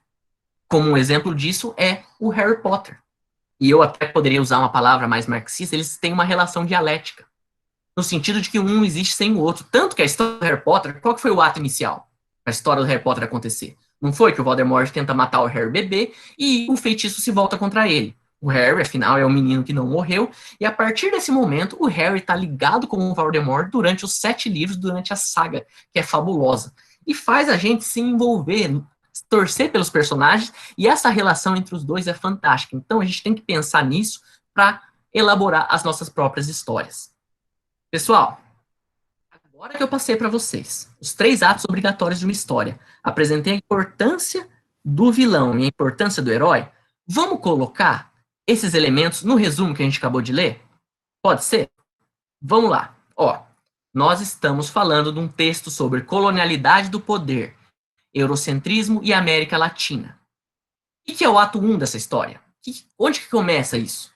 Como um exemplo disso é o Harry Potter. E eu até poderia usar uma palavra mais marxista, eles têm uma relação dialética. No sentido de que um não existe sem o outro. Tanto que a história do Harry Potter, qual que foi o ato inicial? A história do Harry Potter acontecer. Não foi que o Voldemort tenta matar o Harry bebê e o feitiço se volta contra ele. O Harry, afinal, é um menino que não morreu, e a partir desse momento, o Harry está ligado com o Voldemort durante os 7 livros, durante a saga, que é fabulosa. E faz a gente se envolver, torcer pelos personagens, e essa relação entre os dois é fantástica. Então, a gente tem que pensar nisso para elaborar as nossas próprias histórias. Pessoal, agora que eu passei para vocês os 3 atos obrigatórios de uma história, apresentei a importância do vilão e a importância do herói, vamos colocar esses elementos no resumo que a gente acabou de ler? Pode ser? Vamos lá. Ó, nós estamos falando de um texto sobre colonialidade do poder, eurocentrismo e América Latina. O que é o ato 1 dessa história? Onde que começa isso?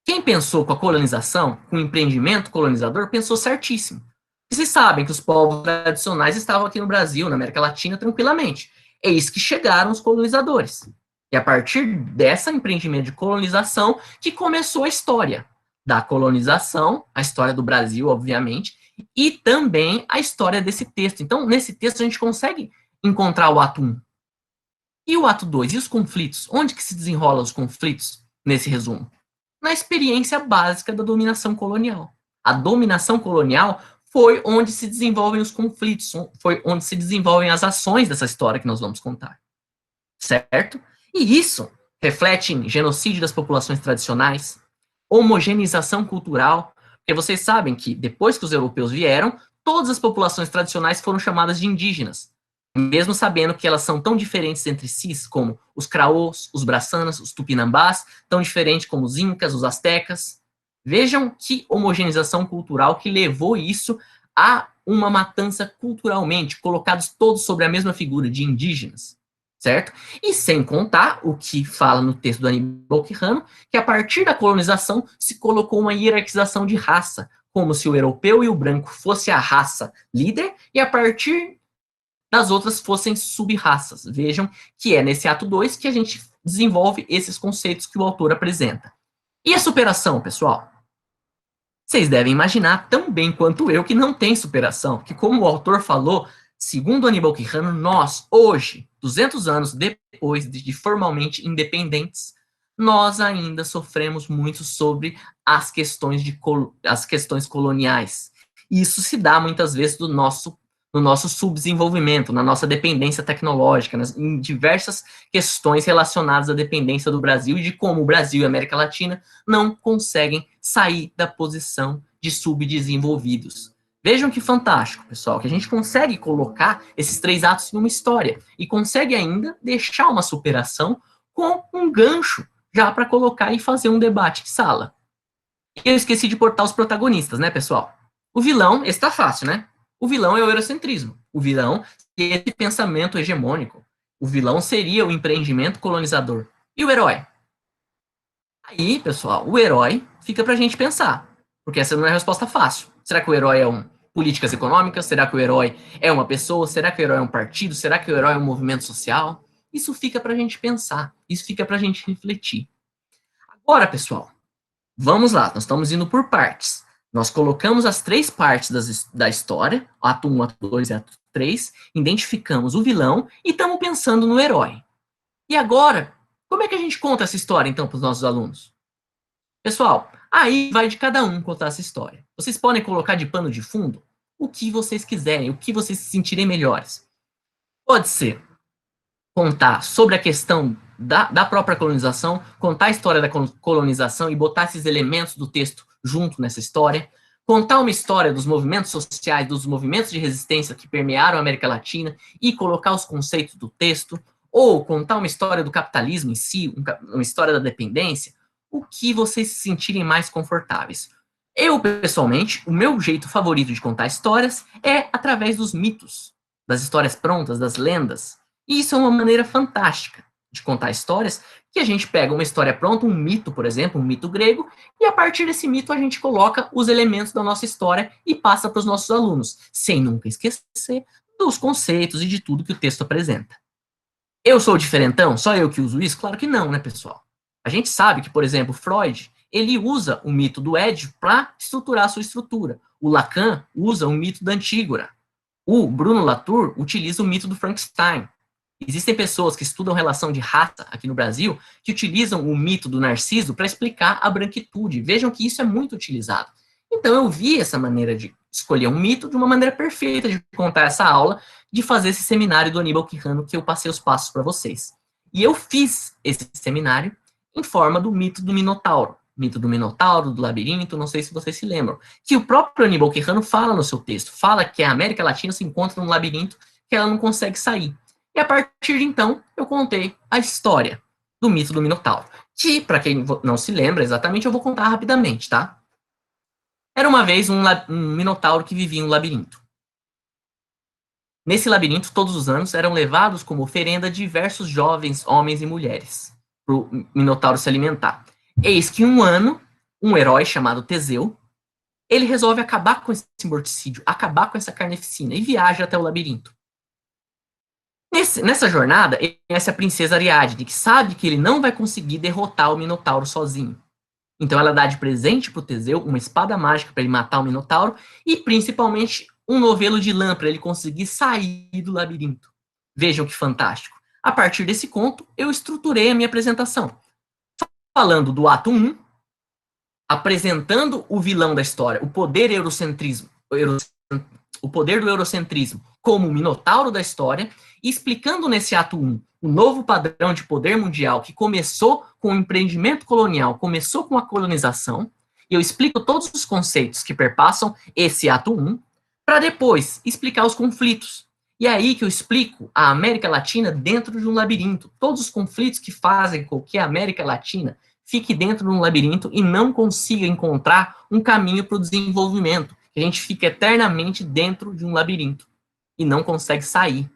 Quem pensou com a colonização, com o empreendimento colonizador, pensou certíssimo. Vocês sabem que os povos tradicionais estavam aqui no Brasil, na América Latina, tranquilamente. Eis que chegaram os colonizadores. E a partir desse empreendimento de colonização que começou a história da colonização, a história do Brasil, obviamente, e também a história desse texto. Então, nesse texto, a gente consegue encontrar o ato 1. E o ato 2? E os conflitos? Onde que se desenrolam os conflitos nesse resumo? Na experiência básica da dominação colonial. A dominação colonial foi onde se desenvolvem os conflitos, foi onde se desenvolvem as ações dessa história que nós vamos contar. Certo? E isso reflete em genocídio das populações tradicionais, homogeneização cultural, porque vocês sabem que depois que os europeus vieram, todas as populações tradicionais foram chamadas de indígenas, mesmo sabendo que elas são tão diferentes entre si, como os craôs, os braçanas, os tupinambás, tão diferentes como os incas, os astecas. Vejam que homogeneização cultural que levou isso a uma matança culturalmente, colocados todos sobre a mesma figura de indígenas, certo? E sem contar o que fala no texto do Aníbal Quijano, que a partir da colonização se colocou uma hierarquização de raça, como se o europeu e o branco fosse a raça líder, e a partir das outras fossem sub-raças. Vejam que é nesse ato 2 que a gente desenvolve esses conceitos que o autor apresenta. E a superação, pessoal? Vocês devem imaginar tão bem quanto eu que não tem superação, que como o autor falou, segundo Aníbal Quijano, nós, hoje, 200 anos depois de formalmente independentes, nós ainda sofremos muito sobre as questões coloniais. E isso se dá muitas vezes no nosso subdesenvolvimento, na nossa dependência tecnológica, em diversas questões relacionadas à dependência do Brasil e de como o Brasil e a América Latina não conseguem sair da posição de subdesenvolvidos. Vejam que fantástico, pessoal, que a gente consegue colocar esses 3 atos em uma história e consegue ainda deixar uma superação com um gancho já para colocar e fazer um debate de sala. E eu esqueci de portar os protagonistas, né, pessoal? O vilão, esse tá fácil, né? O vilão é o eurocentrismo. O vilão é esse pensamento hegemônico. O vilão seria o empreendimento colonizador. E o herói? Aí, pessoal, o herói fica pra gente pensar. Porque essa não é a resposta fácil. Será que o herói é políticas econômicas? Será que o herói é uma pessoa? Será que o herói é um partido? Será que o herói é um movimento social? Isso fica pra gente pensar. Isso fica pra gente refletir. Agora, pessoal, vamos lá. Nós estamos indo por partes. Nós colocamos as 3 partes da história, ato 1, ato 2 e ato 3, identificamos o vilão e estamos pensando no herói. E agora, como é que a gente conta essa história, então, para os nossos alunos? Pessoal, aí vai de cada um contar essa história. Vocês podem colocar de pano de fundo o que vocês quiserem, o que vocês se sentirem melhores. Pode ser contar sobre a questão da própria colonização, contar a história da colonização e botar esses elementos do texto junto nessa história, contar uma história dos movimentos sociais, dos movimentos de resistência que permearam a América Latina e colocar os conceitos do texto, ou contar uma história do capitalismo em si, uma história da dependência, o que vocês se sentirem mais confortáveis. Eu, pessoalmente, o meu jeito favorito de contar histórias é através dos mitos, das histórias prontas, das lendas. E isso é uma maneira fantástica de contar histórias, que a gente pega uma história pronta, um mito, por exemplo, um mito grego, e a partir desse mito a gente coloca os elementos da nossa história e passa para os nossos alunos, sem nunca esquecer dos conceitos e de tudo que o texto apresenta. Eu sou diferentão? Só eu que uso isso? Claro que não, né, pessoal? A gente sabe que, por exemplo, Freud, ele usa o mito do Édipo para estruturar a sua estrutura. O Lacan usa o mito da Antígona. O Bruno Latour utiliza o mito do Frankenstein. Existem pessoas que estudam relação de raça aqui no Brasil que utilizam o mito do Narciso para explicar a branquitude. Vejam que isso é muito utilizado. Então eu vi essa maneira de escolher um mito de uma maneira perfeita de contar essa aula, de fazer esse seminário do Aníbal Quijano que eu passei os passos para vocês. E eu fiz esse seminário em forma do mito do Minotauro. Mito do Minotauro, do labirinto, não sei se vocês se lembram. Que o próprio Aníbal Quijano fala no seu texto. Fala que a América Latina se encontra num labirinto que ela não consegue sair. E a partir de então, eu contei a história do mito do Minotauro. Que, para quem não se lembra exatamente, eu vou contar rapidamente, tá? Era uma vez um Minotauro que vivia em um labirinto. Nesse labirinto, todos os anos, eram levados como oferenda diversos jovens, homens e mulheres, para o Minotauro se alimentar. Eis que um ano, um herói chamado Teseu, ele resolve acabar com esse morticídio, acabar com essa carnificina, e viaja até o labirinto. Nessa jornada, ele conhece a princesa Ariadne, que sabe que ele não vai conseguir derrotar o Minotauro sozinho. Então ela dá de presente para o Teseu uma espada mágica para ele matar o Minotauro e, principalmente, um novelo de lã para ele conseguir sair do labirinto. Vejam que fantástico. A partir desse conto, eu estruturei a minha apresentação. Falando do ato 1, apresentando o vilão da história, o poder do eurocentrismo como o Minotauro da história, e explicando nesse ato 1 o novo padrão de poder mundial que começou com o empreendimento colonial, começou com a colonização, e eu explico todos os conceitos que perpassam esse ato 1, para depois explicar os conflitos. E é aí que eu explico a América Latina dentro de um labirinto, todos os conflitos que fazem com que a América Latina fique dentro de um labirinto e não consiga encontrar um caminho para o desenvolvimento, que a gente fica eternamente dentro de um labirinto e não consegue sair.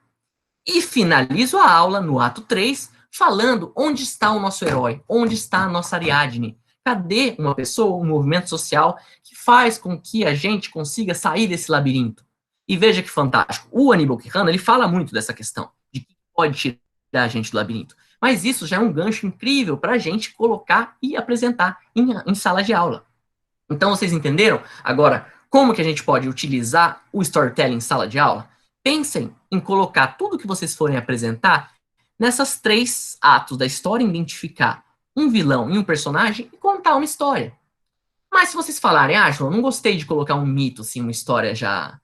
E finalizo a aula no ato 3, falando onde está o nosso herói, onde está a nossa Ariadne. Cadê uma pessoa, um movimento social que faz com que a gente consiga sair desse labirinto? E veja que fantástico. O Aníbal Quijano, ele fala muito dessa questão, de que pode tirar a gente do labirinto. Mas isso já é um gancho incrível para a gente colocar e apresentar em sala de aula. Então, vocês entenderam? Agora, como que a gente pode utilizar o storytelling em sala de aula? Pensem em colocar tudo que vocês forem apresentar nessas 3 atos da história, identificar um vilão e um personagem e contar uma história. Mas se vocês falarem, João, não gostei de colocar um mito, assim, uma história já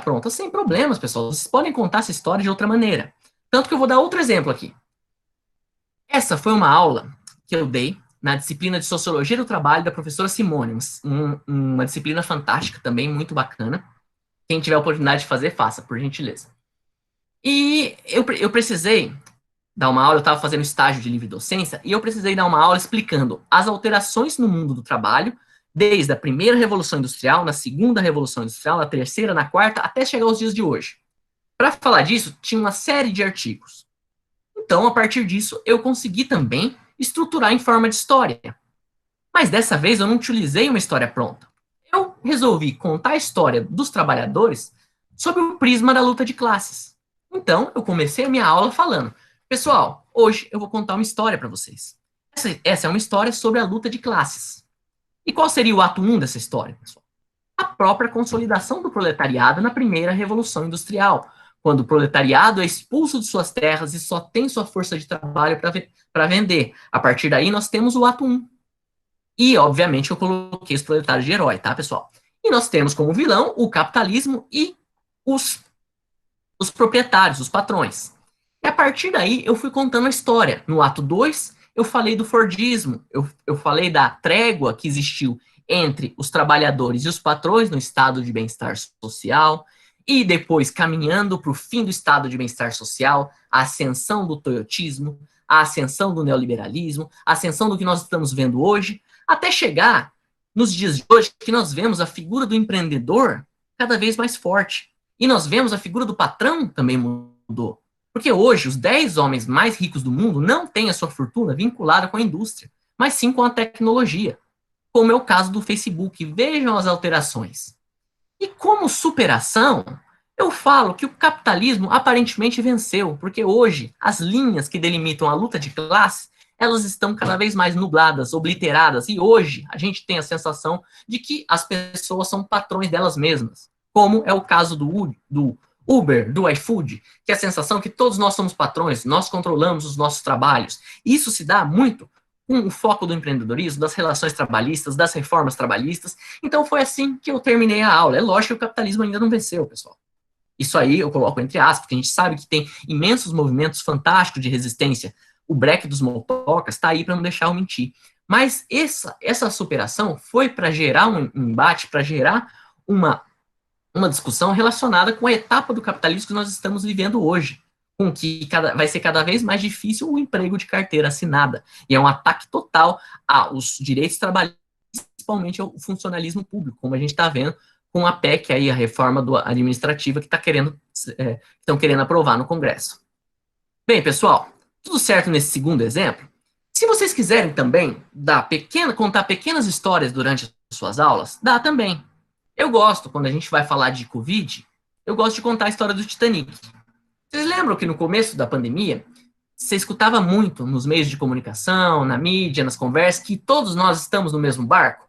pronta, sem problemas, pessoal. Vocês podem contar essa história de outra maneira. Tanto que eu vou dar outro exemplo aqui. Essa foi uma aula que eu dei na disciplina de Sociologia do Trabalho da professora Simone, uma disciplina fantástica também, muito bacana. Quem tiver a oportunidade de fazer, faça, por gentileza. E eu precisei dar uma aula, eu estava fazendo estágio de livre docência, e eu precisei dar uma aula explicando as alterações no mundo do trabalho, desde a primeira Revolução Industrial, na segunda Revolução Industrial, na terceira, na quarta, até chegar aos dias de hoje. Para falar disso, tinha uma série de artigos. Então, a partir disso, eu consegui também estruturar em forma de história. Mas dessa vez eu não utilizei uma história pronta. Eu resolvi contar a história dos trabalhadores sob o prisma da luta de classes. Então, eu comecei a minha aula falando, pessoal, hoje eu vou contar uma história para vocês. Essa é uma história sobre a luta de classes. E qual seria o ato 1 dessa história, pessoal? a própria consolidação do proletariado na primeira Revolução Industrial, quando o proletariado é expulso de suas terras e só tem sua força de trabalho para vender. A partir daí, nós temos o ato 1. E, obviamente, eu coloquei os proletários de herói, tá, pessoal? E nós temos como vilão o capitalismo e os proprietários, os patrões. E a partir daí, eu fui contando a história. No ato 2, eu falei do Fordismo, eu falei da trégua que existiu entre os trabalhadores e os patrões no estado de bem-estar social, e depois, caminhando para o fim do estado de bem-estar social, a ascensão do toyotismo, a ascensão do neoliberalismo, a ascensão do que nós estamos vendo hoje, até chegar nos dias de hoje, que nós vemos a figura do empreendedor cada vez mais forte. E nós vemos a figura do patrão também mudou. Porque hoje, os 10 homens mais ricos do mundo não têm a sua fortuna vinculada com a indústria, mas sim com a tecnologia, como é o caso do Facebook. Vejam as alterações. E como superação, eu falo que o capitalismo aparentemente venceu, porque hoje as linhas que delimitam a luta de classe, elas estão cada vez mais nubladas, obliteradas, e hoje a gente tem a sensação de que as pessoas são patrões delas mesmas, como é o caso do Uber, do iFood, que é a sensação que todos nós somos patrões, nós controlamos os nossos trabalhos. Isso se dá muito com o foco do empreendedorismo, das relações trabalhistas, das reformas trabalhistas. Então foi assim que eu terminei a aula. É lógico que o capitalismo ainda não venceu, pessoal. Isso aí eu coloco entre aspas, porque a gente sabe que tem imensos movimentos fantásticos de resistência. O break dos motocas está aí para não deixar eu mentir. Mas essa superação foi para gerar um embate, para gerar uma discussão relacionada com a etapa do capitalismo que nós estamos vivendo hoje, com que vai ser cada vez mais difícil o emprego de carteira assinada. E é um ataque total aos direitos trabalhistas, principalmente ao funcionalismo público, como a gente está vendo com a PEC, aí, a reforma administrativa que estão querendo aprovar no Congresso. Bem, pessoal, tudo certo nesse segundo exemplo? Se vocês quiserem também contar pequenas histórias durante as suas aulas, dá também. Eu gosto, quando a gente vai falar de Covid, eu gosto de contar a história do Titanic. Vocês lembram que no começo da pandemia, você escutava muito nos meios de comunicação, na mídia, nas conversas, que todos nós estamos no mesmo barco?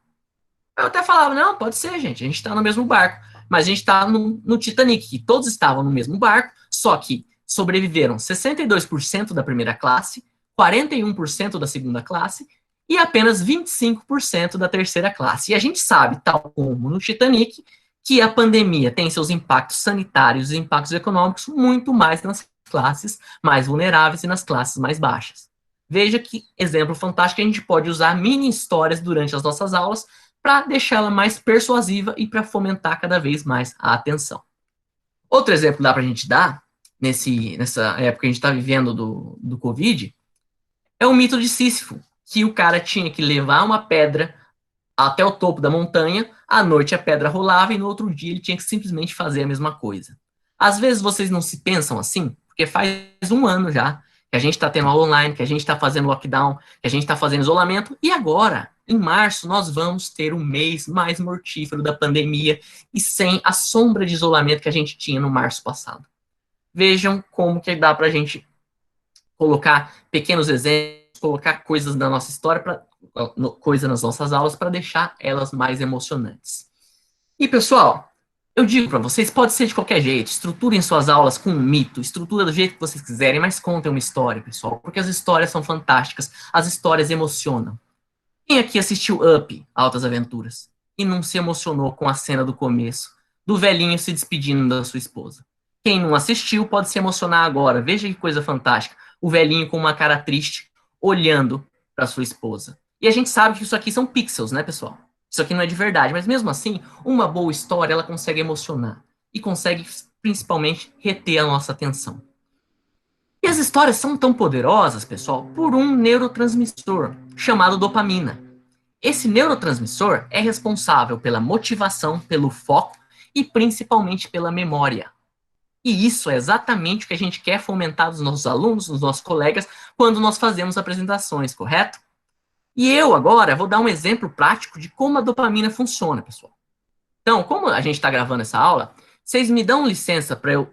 Eu até falava, não, pode ser, gente, a gente está no mesmo barco. Mas a gente está no Titanic, que todos estavam no mesmo barco, só que sobreviveram 62% da primeira classe, 41% da segunda classe e apenas 25% da terceira classe. E a gente sabe, tal como no Titanic, que a pandemia tem seus impactos sanitários e impactos econômicos muito mais nas classes mais vulneráveis e nas classes mais baixas. Veja que exemplo fantástico que a gente pode usar mini histórias durante as nossas aulas para deixá-la mais persuasiva e para fomentar cada vez mais a atenção. Outro exemplo que dá para a gente dar, nessa época que a gente está vivendo do Covid, é o mito de Sísifo, que o cara tinha que levar uma pedra até o topo da montanha, à noite a pedra rolava e no outro dia ele tinha que simplesmente fazer a mesma coisa. Às vezes vocês não se pensam assim, porque faz um ano já que a gente está tendo aula online, que a gente está fazendo lockdown, que a gente está fazendo isolamento, e agora, em março, nós vamos ter o mês mais mortífero da pandemia e sem a sombra de isolamento que a gente tinha no março passado. Vejam como que dá para a gente colocar pequenos exemplos, colocar coisas da nossa história, coisas nas nossas aulas para deixar elas mais emocionantes. E, pessoal, eu digo para vocês, pode ser de qualquer jeito, estruturem suas aulas com um mito, estrutura do jeito que vocês quiserem, mas contem uma história, pessoal, porque as histórias são fantásticas, as histórias emocionam. Quem aqui assistiu Up, Altas Aventuras, e não se emocionou com a cena do começo, do velhinho se despedindo da sua esposa? Quem não assistiu pode se emocionar agora, veja que coisa fantástica, o velhinho com uma cara triste, olhando para sua esposa. E a gente sabe que isso aqui são pixels, né, pessoal? Isso aqui não é de verdade, mas mesmo assim, uma boa história, ela consegue emocionar. E consegue, principalmente, reter a nossa atenção. E as histórias são tão poderosas, pessoal, por um neurotransmissor chamado dopamina. Esse neurotransmissor é responsável pela motivação, pelo foco e principalmente pela memória. E isso é exatamente o que a gente quer fomentar nos nossos alunos, nos nossos colegas, quando nós fazemos apresentações, correto? E eu agora vou dar um exemplo prático de como a dopamina funciona, pessoal. Então, como a gente está gravando essa aula, vocês me dão licença para eu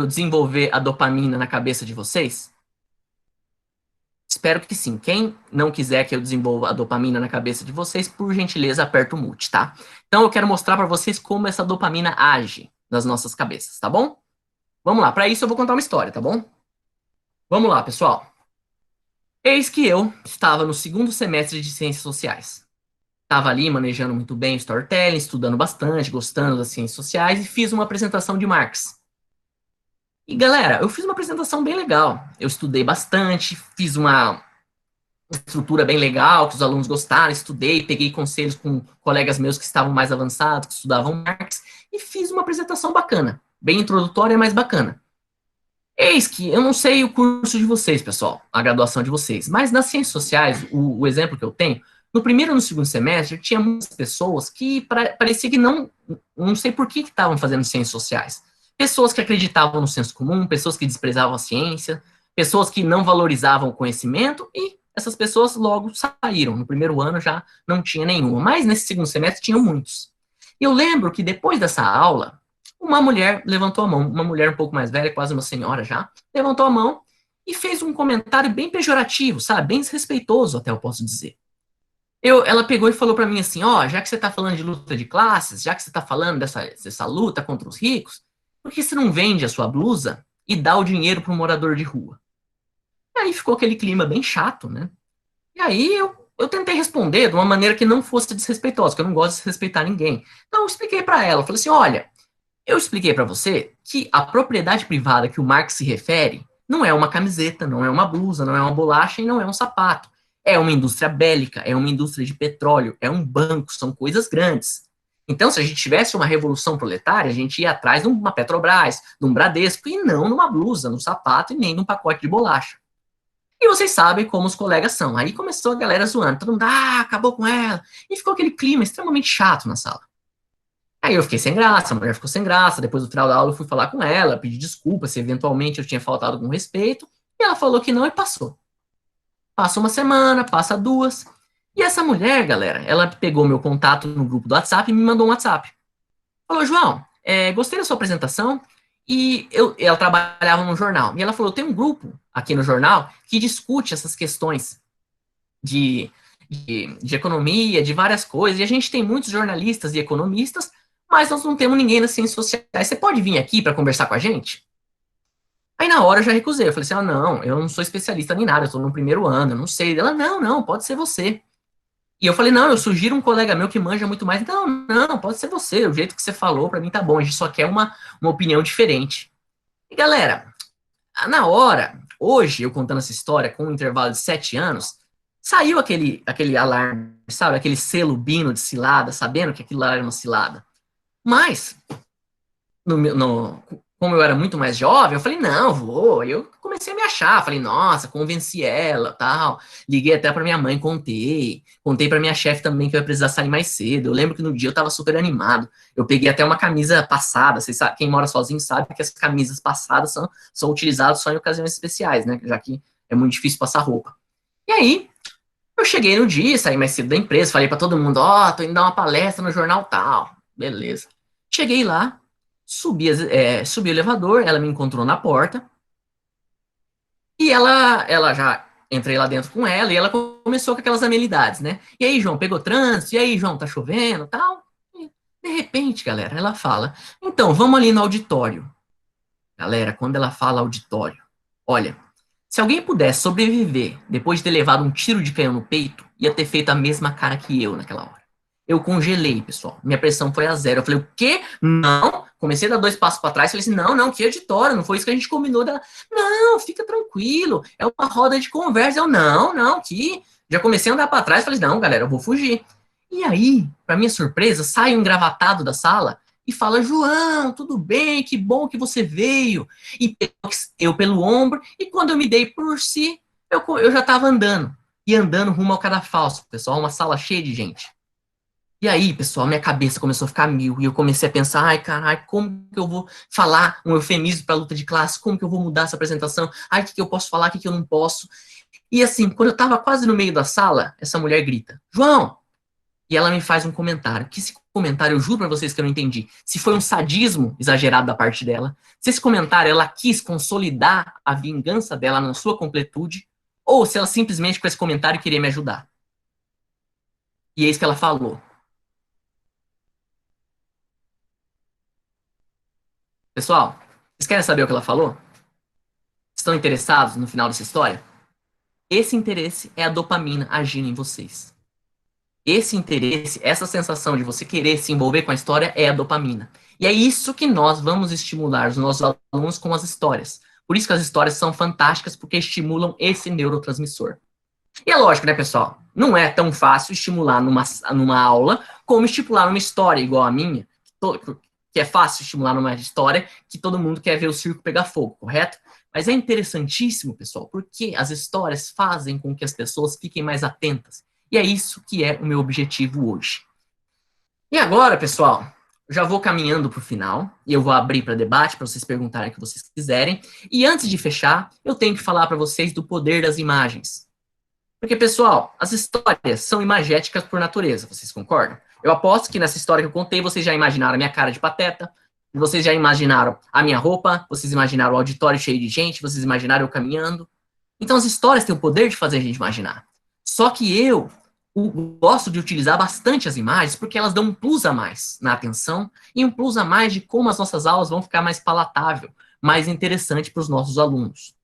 desenvolver a dopamina na cabeça de vocês? Espero que sim. Quem não quiser que eu desenvolva a dopamina na cabeça de vocês, por gentileza, aperta o mute, tá? Então eu quero mostrar para vocês como essa dopamina age nas nossas cabeças, tá bom? Vamos lá, para isso eu vou contar uma história, tá bom? Vamos lá, pessoal. Eis que eu estava no segundo semestre de Ciências Sociais. Estava ali manejando muito bem o storytelling, estudando bastante, gostando das ciências sociais e fiz uma apresentação de Marx. E galera, eu fiz uma apresentação bem legal. Eu estudei bastante, fiz uma estrutura bem legal, que os alunos gostaram, estudei, peguei conselhos com colegas meus que estavam mais avançados, que estudavam Marx, e fiz uma apresentação bacana, bem introdutória, mas bacana. Eis que, eu não sei o curso de vocês, pessoal, a graduação de vocês, mas nas ciências sociais, o exemplo que eu tenho, no primeiro e no segundo semestre, tinha muitas pessoas que parecia que não sei por que estavam fazendo ciências sociais. Pessoas que acreditavam no senso comum, pessoas que desprezavam a ciência, pessoas que não valorizavam o conhecimento, e essas pessoas logo saíram. No primeiro ano já não tinha nenhuma, mas nesse segundo semestre tinham muitos. E eu lembro que depois dessa aula, uma mulher levantou a mão, uma mulher um pouco mais velha, quase uma senhora já, levantou a mão e fez um comentário bem pejorativo, sabe? Bem desrespeitoso, até eu posso dizer. Ela pegou e falou para mim assim, já que você está falando de luta de classes, já que você está falando dessa luta contra os ricos, por que você não vende a sua blusa e dá o dinheiro para um morador de rua? E aí ficou aquele clima bem chato, né? E aí eu tentei responder de uma maneira que não fosse desrespeitosa, porque eu não gosto de desrespeitar ninguém. Então eu expliquei para ela, falei assim, olha, eu expliquei para você que a propriedade privada que o Marx se refere não é uma camiseta, não é uma blusa, não é uma bolacha e não é um sapato. É uma indústria bélica, é uma indústria de petróleo, é um banco, são coisas grandes. Então, se a gente tivesse uma revolução proletária, a gente ia atrás de uma Petrobras, de um Bradesco, e não numa blusa, num sapato e nem num pacote de bolacha. E vocês sabem como os colegas são. Aí começou a galera zoando, todo mundo, acabou com ela. E ficou aquele clima extremamente chato na sala. Aí eu fiquei sem graça, a mulher ficou sem graça, depois do final da aula eu fui falar com ela, pedi desculpa se eventualmente eu tinha faltado com respeito, e ela falou que não e passou. Passa uma semana, passa duas, e essa mulher, galera, ela pegou meu contato no grupo do WhatsApp e me mandou um WhatsApp. Falou, João, gostei da sua apresentação, e ela trabalhava no jornal, e ela falou, tem um grupo aqui no jornal que discute essas questões de economia, de várias coisas, e a gente tem muitos jornalistas e economistas, mas nós não temos ninguém nas ciências sociais. Você pode vir aqui para conversar com a gente? Aí na hora eu já recusei. Eu falei assim, não, eu não sou especialista nem nada, eu estou no primeiro ano, eu não sei. Ela, não, pode ser você. E eu falei, não, eu sugiro um colega meu que manja muito mais. Não, pode ser você, o jeito que você falou para mim tá bom, a gente só quer uma opinião diferente. E galera, na hora, hoje, eu contando essa história com um intervalo de 7 anos, saiu aquele alarme, sabe, aquele selo bino de cilada, sabendo que aquilo lá era uma cilada. Mas, como eu era muito mais jovem, eu falei, não, vou. Eu comecei a me achar, falei, nossa, convenci ela, tal. Liguei até pra minha mãe, contei pra minha chefe também que eu ia precisar sair mais cedo. Eu lembro que no dia eu tava super animado. Eu peguei até uma camisa passada, vocês sabem, quem mora sozinho sabe que as camisas passadas são utilizadas só em ocasiões especiais, né, já que é muito difícil passar roupa. E aí, eu cheguei no dia, saí mais cedo da empresa, falei pra todo mundo, tô indo dar uma palestra no jornal tal. Beleza. Cheguei lá, subi o elevador, ela me encontrou na porta, e ela já, entrei lá dentro com ela, e ela começou com aquelas amenidades, né? E aí, João, pegou trânsito? E aí, João, tá chovendo? Tal. E, de repente, galera, ela fala, então, vamos ali no auditório. Galera, quando ela fala auditório, olha, se alguém pudesse sobreviver depois de ter levado um tiro de canhão no peito, ia ter feito a mesma cara que eu naquela hora. Eu congelei, pessoal. Minha pressão foi a 0. Eu falei, o quê? Não. Comecei a dar 2 passos para trás. Falei assim, não, que auditório. Não foi isso que a gente combinou. Não, fica tranquilo. É uma roda de conversa. Eu, não, que... Já comecei a andar para trás. Falei, não, galera, eu vou fugir. E aí, para minha surpresa, sai um engravatado da sala e fala, João, tudo bem? Que bom que você veio. E eu pelo ombro. E quando eu me dei por si, eu já estava andando. E andando rumo ao cadafalso, pessoal. Uma sala cheia de gente. E aí, pessoal, minha cabeça começou a ficar mil, e eu comecei a pensar, ai, caralho, como que eu vou falar um eufemismo para luta de classe? Como que eu vou mudar essa apresentação? Ai, o que eu posso falar, o que eu não posso? E assim, quando eu tava quase no meio da sala, essa mulher grita, João! E ela me faz um comentário, que esse comentário, eu juro para vocês que eu não entendi, se foi um sadismo exagerado da parte dela, se esse comentário ela quis consolidar a vingança dela na sua completude, ou se ela simplesmente com esse comentário queria me ajudar. E é isso que ela falou. Pessoal, vocês querem saber o que ela falou? Estão interessados no final dessa história? Esse interesse é a dopamina agindo em vocês. Esse interesse, essa sensação de você querer se envolver com a história é a dopamina. E é isso que nós vamos estimular os nossos alunos com as histórias. Por isso que as histórias são fantásticas, porque estimulam esse neurotransmissor. E é lógico, né, pessoal? Não é tão fácil estimular numa aula como estimular numa história igual a minha, que é fácil estimular numa história que todo mundo quer ver o circo pegar fogo, correto? Mas é interessantíssimo, pessoal, porque as histórias fazem com que as pessoas fiquem mais atentas. E é isso que é o meu objetivo hoje. E agora, pessoal, já vou caminhando para o final, e eu vou abrir para debate, para vocês perguntarem o que vocês quiserem. E antes de fechar, eu tenho que falar para vocês do poder das imagens. Porque, pessoal, as histórias são imagéticas por natureza, vocês concordam? Eu aposto que nessa história que eu contei, vocês já imaginaram a minha cara de pateta, vocês já imaginaram a minha roupa, vocês imaginaram o auditório cheio de gente, vocês imaginaram eu caminhando. Então, as histórias têm o poder de fazer a gente imaginar. Só que eu gosto de utilizar bastante as imagens porque elas dão um plus a mais na atenção e um plus a mais de como as nossas aulas vão ficar mais palatável, mais interessante para os nossos alunos.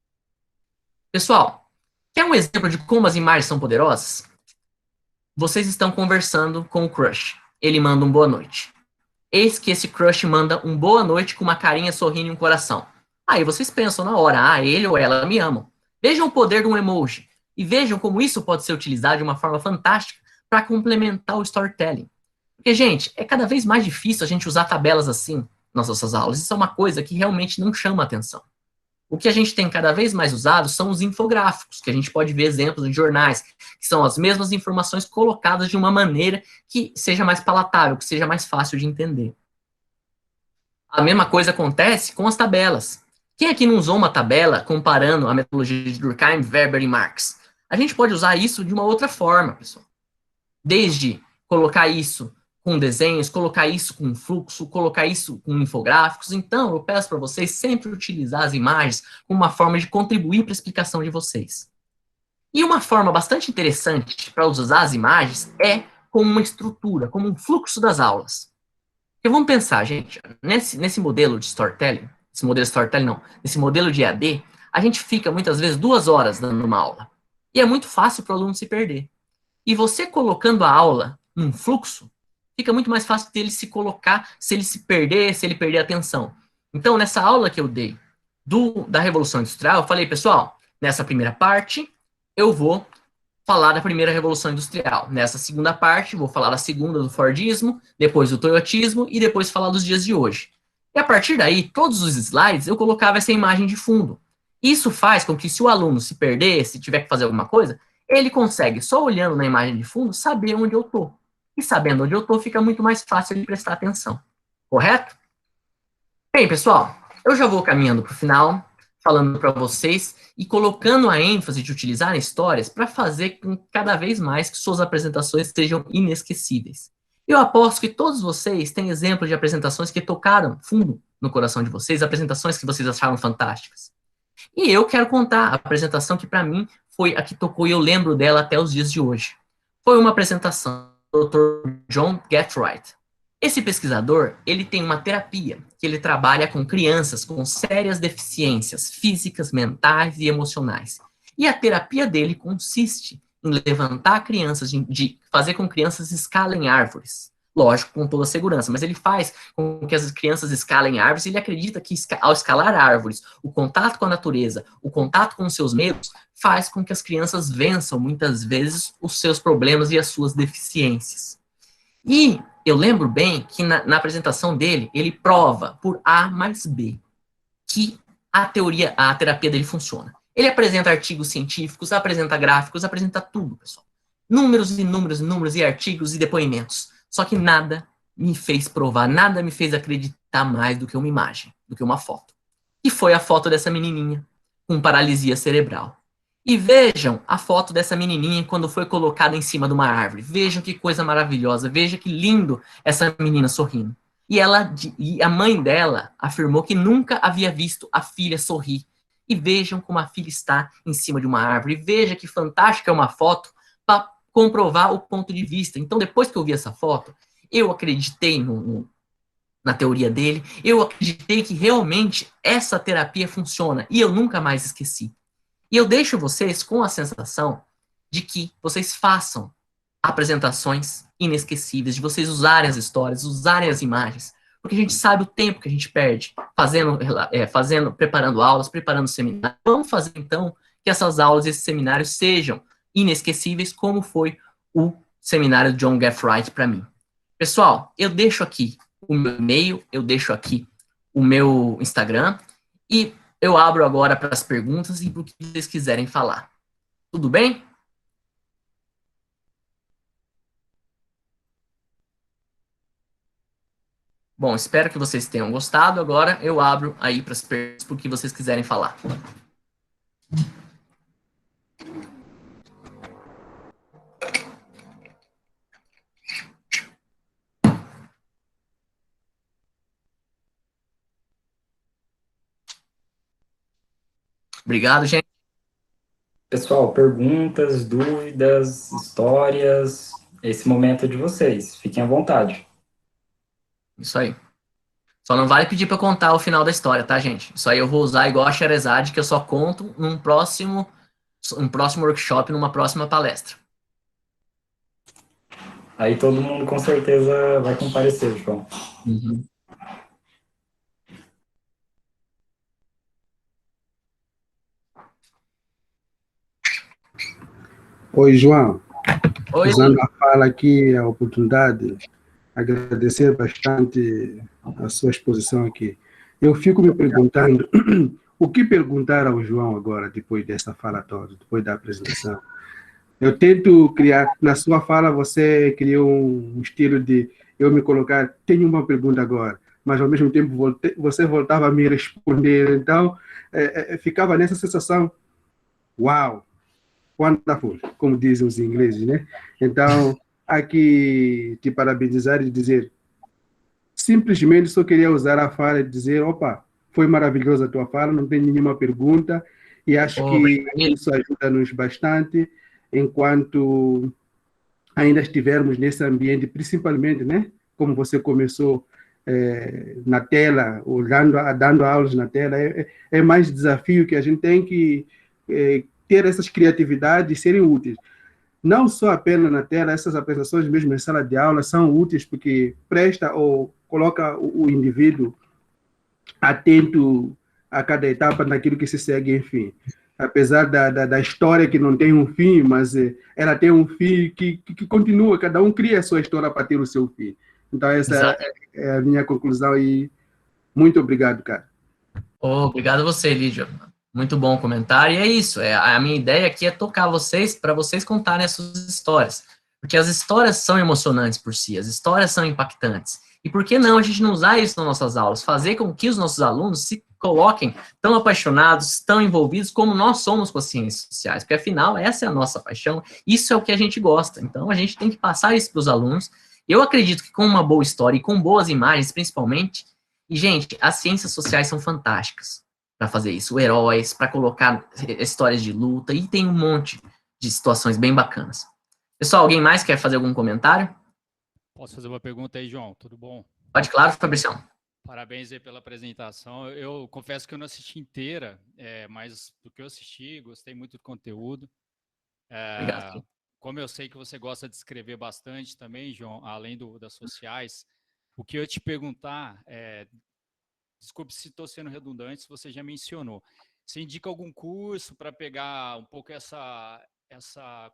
Pessoal, quer um exemplo de como as imagens são poderosas? Vocês estão conversando com o crush. Ele manda um boa noite. Eis que esse crush manda um boa noite com uma carinha sorrindo e um coração. Aí vocês pensam na hora, ele ou ela me amam. Vejam o poder de um emoji. E vejam como isso pode ser utilizado de uma forma fantástica para complementar o storytelling. Porque, gente, é cada vez mais difícil a gente usar tabelas assim nas nossas aulas. Isso é uma coisa que realmente não chama atenção. O que a gente tem cada vez mais usado são os infográficos, que a gente pode ver exemplos em jornais, que são as mesmas informações colocadas de uma maneira que seja mais palatável, que seja mais fácil de entender. A mesma coisa acontece com as tabelas. Quem aqui não usou uma tabela comparando a metodologia de Durkheim, Weber e Marx? A gente pode usar isso de uma outra forma, pessoal. Desde colocar isso com desenhos, colocar isso com fluxo, colocar isso com infográficos. Então, eu peço para vocês sempre utilizar as imagens como uma forma de contribuir para a explicação de vocês. E uma forma bastante interessante para usar as imagens é como uma estrutura, como um fluxo das aulas. Porque vamos pensar, gente, nesse modelo de storytelling, nesse modelo de EAD, a gente fica muitas vezes 2 horas dando uma aula. E é muito fácil para o aluno se perder. E você colocando a aula num fluxo, fica muito mais fácil dele se colocar, se ele se perder, se ele perder a atenção. Então, nessa aula que eu dei da Revolução Industrial, eu falei, pessoal, nessa primeira parte, eu vou falar da primeira Revolução Industrial. Nessa segunda parte, vou falar da segunda, do Fordismo, depois do Toyotismo e depois falar dos dias de hoje. E a partir daí, todos os slides, eu colocava essa imagem de fundo. Isso faz com que, se o aluno se perder, se tiver que fazer alguma coisa, ele consegue, só olhando na imagem de fundo, saber onde eu estou. E sabendo onde eu estou, fica muito mais fácil de prestar atenção. Correto? Bem, pessoal, eu já vou caminhando para o final, falando para vocês e colocando a ênfase de utilizar histórias para fazer com cada vez mais que suas apresentações sejam inesquecíveis. Eu aposto que todos vocês têm exemplos de apresentações que tocaram fundo no coração de vocês, apresentações que vocês acharam fantásticas. E eu quero contar a apresentação que, para mim, foi a que tocou e eu lembro dela até os dias de hoje. Foi uma apresentação do Dr. John Gathright. Esse pesquisador, ele tem uma terapia que ele trabalha com crianças com sérias deficiências físicas, mentais e emocionais. E a terapia dele consiste em levantar crianças, de fazer com que crianças escalem árvores. Lógico, com toda a segurança, mas ele faz com que as crianças escalem árvores e ele acredita que ao escalar árvores, o contato com a natureza, o contato com os seus medos, faz com que as crianças vençam, muitas vezes, os seus problemas e as suas deficiências. E eu lembro bem que na apresentação dele, ele prova por A mais B que a terapia dele funciona. Ele apresenta artigos científicos, apresenta gráficos, apresenta tudo, pessoal. Números e números e números e artigos e depoimentos. Só que nada me fez provar, nada me fez acreditar mais do que uma imagem, do que uma foto. E foi a foto dessa menininha com paralisia cerebral. E vejam a foto dessa menininha quando foi colocada em cima de uma árvore. Vejam que coisa maravilhosa, veja que lindo essa menina sorrindo. E a mãe dela afirmou que nunca havia visto a filha sorrir. e vejam como a filha está em cima de uma árvore, veja que fantástica é uma foto para comprovar o ponto de vista. Então, depois que eu vi essa foto, eu acreditei na teoria dele, eu acreditei que realmente essa terapia funciona, e eu nunca mais esqueci. E eu deixo vocês com a sensação de que vocês façam apresentações inesquecíveis, de vocês usarem as histórias, usarem as imagens, porque a gente sabe o tempo que a gente perde preparando aulas, preparando seminários. Vamos fazer, então, que essas aulas, esses seminários sejam inesquecíveis, como foi o seminário de John Gaffright para mim. Pessoal, eu deixo aqui o meu e-mail, eu deixo aqui o meu Instagram, e eu abro agora para as perguntas e para o que vocês quiserem falar. Tudo bem? Bom, espero que vocês tenham gostado. Agora eu abro aí para as perguntas, para o que vocês quiserem falar. Obrigado, gente. Pessoal, perguntas, dúvidas, histórias, esse momento é de vocês. Fiquem à vontade. Isso aí. Só não vale pedir para contar o final da história, tá, gente? Isso aí eu vou usar igual a Xerezade, que eu só conto um próximo workshop, numa próxima palestra. Aí todo mundo com certeza vai comparecer, João. Uhum. Oi, João. Oi. Usando a fala aqui, a oportunidade, agradecer bastante a sua exposição aqui. Eu fico me perguntando, o que perguntar ao João agora, depois dessa fala toda, depois da apresentação? Eu tento criar, na sua fala você criou um estilo de eu me colocar, tenho uma pergunta agora, mas ao mesmo tempo você voltava a me responder, então ficava nessa sensação, uau, wonderful, como dizem os ingleses, né? Então, aqui te parabenizar e dizer, simplesmente só queria usar a fala e dizer, opa, foi maravilhosa a tua fala, não tem nenhuma pergunta, e acho que isso ajuda-nos bastante, enquanto ainda estivermos nesse ambiente, principalmente, né? Como você começou na tela, ou dando aulas na tela, é mais desafio que a gente tem que ter essas criatividades e serem úteis. Não só apenas na tela, essas apresentações mesmo em sala de aula são úteis porque presta ou coloca o indivíduo atento a cada etapa naquilo que se segue, enfim. Apesar da história que não tem um fim, mas ela tem um fim que continua, cada um cria a sua história para ter o seu fim. Então, essa é a minha conclusão e muito obrigado, cara. Obrigado a você, Lídio. Muito bom comentário. E é isso. A minha ideia aqui é tocar vocês para vocês contarem as suas histórias. Porque as histórias são emocionantes por si, as histórias são impactantes. E por que não a gente não usar isso nas nossas aulas? Fazer com que os nossos alunos se coloquem tão apaixonados, tão envolvidos como nós somos com as ciências sociais. Porque, afinal, essa é a nossa paixão, isso é o que a gente gosta. Então, a gente tem que passar isso para os alunos. Eu acredito que com uma boa história e com boas imagens, principalmente, e, gente, as ciências sociais são fantásticas para fazer isso. Heróis, para colocar histórias de luta, e tem um monte de situações bem bacanas. Pessoal, alguém mais quer fazer algum comentário? Posso fazer uma pergunta aí, João? Tudo bom? Pode, claro, Fabricião. Parabéns aí pela apresentação. Eu confesso que eu não assisti inteira, mas do que eu assisti, gostei muito do conteúdo. Obrigado. Como eu sei que você gosta de escrever bastante também, João, além das sociais, o que eu ia te perguntar desculpe se estou sendo redundante, se você já mencionou. Você indica algum curso para pegar um pouco essa,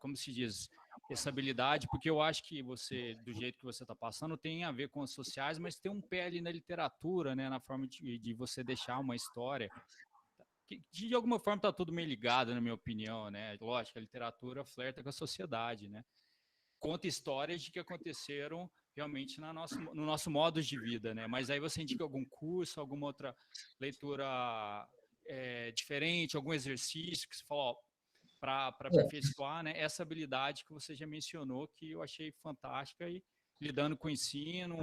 como se diz, essa habilidade? Porque eu acho que você, do jeito que você está passando, tem a ver com as sociais, mas tem um pé ali na literatura, né, na forma de você deixar uma história. Que, de alguma forma está tudo meio ligado, na minha opinião, né? Lógico, a literatura flerta com a sociedade, né? Conta histórias de que aconteceram realmente no nosso modo de vida, né? Mas aí você indica algum curso, alguma outra leitura diferente, algum exercício que você falou para aperfeiçoar, né? Essa habilidade que você já mencionou, que eu achei fantástica, e lidando com ensino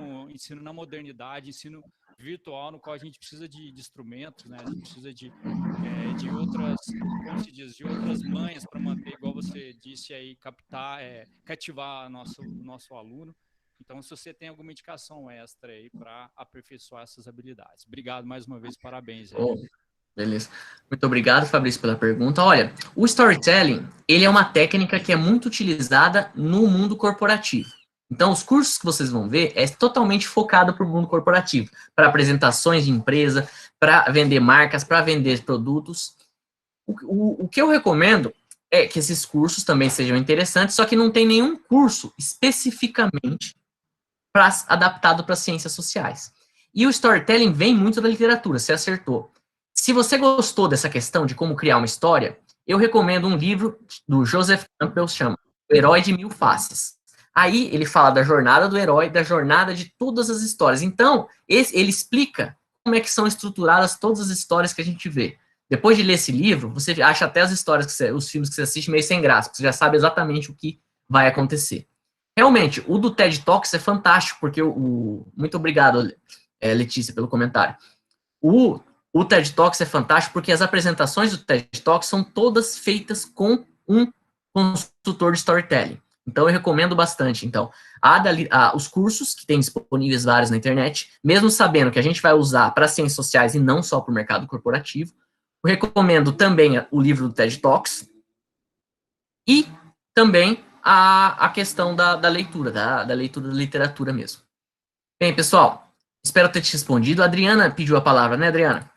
na modernidade, ensino virtual no qual a gente precisa de instrumentos, né? A gente precisa de outras, como se diz, de outras manhas para manter, igual você disse aí, cativar nosso aluno. Então, se você tem alguma indicação extra aí para aperfeiçoar essas habilidades. Obrigado mais uma vez, parabéns. Oh, beleza. Muito obrigado, Fabrício, pela pergunta. Olha, o storytelling, ele é uma técnica que é muito utilizada no mundo corporativo. Então, os cursos que vocês vão ver é totalmente focado para o mundo corporativo, para apresentações de empresa, para vender marcas, para vender produtos. O que eu recomendo é que esses cursos também sejam interessantes, só que não tem nenhum curso especificamente adaptado para ciências sociais. E o storytelling vem muito da literatura, você acertou. Se você gostou dessa questão de como criar uma história, eu recomendo um livro do Joseph Campbell, chama O Herói de Mil Faces. Aí ele fala da jornada do herói, da jornada de todas as histórias. Então, ele explica como é que são estruturadas todas as histórias que a gente vê. Depois de ler esse livro, você acha até as histórias, os filmes que você assiste meio sem graça, porque você já sabe exatamente o que vai acontecer. Realmente, o do TED Talks é fantástico, porque muito obrigado, Letícia, pelo comentário. O TED Talks é fantástico porque as apresentações do TED Talks são todas feitas com um consultor de storytelling. Então, eu recomendo bastante. Então, os cursos, que tem disponíveis vários na internet, mesmo sabendo que a gente vai usar para ciências sociais e não só para o mercado corporativo, eu recomendo também o livro do TED Talks e também a questão da leitura, da leitura da literatura mesmo. Bem, pessoal, espero ter te respondido. A Adriana pediu a palavra, né, Adriana?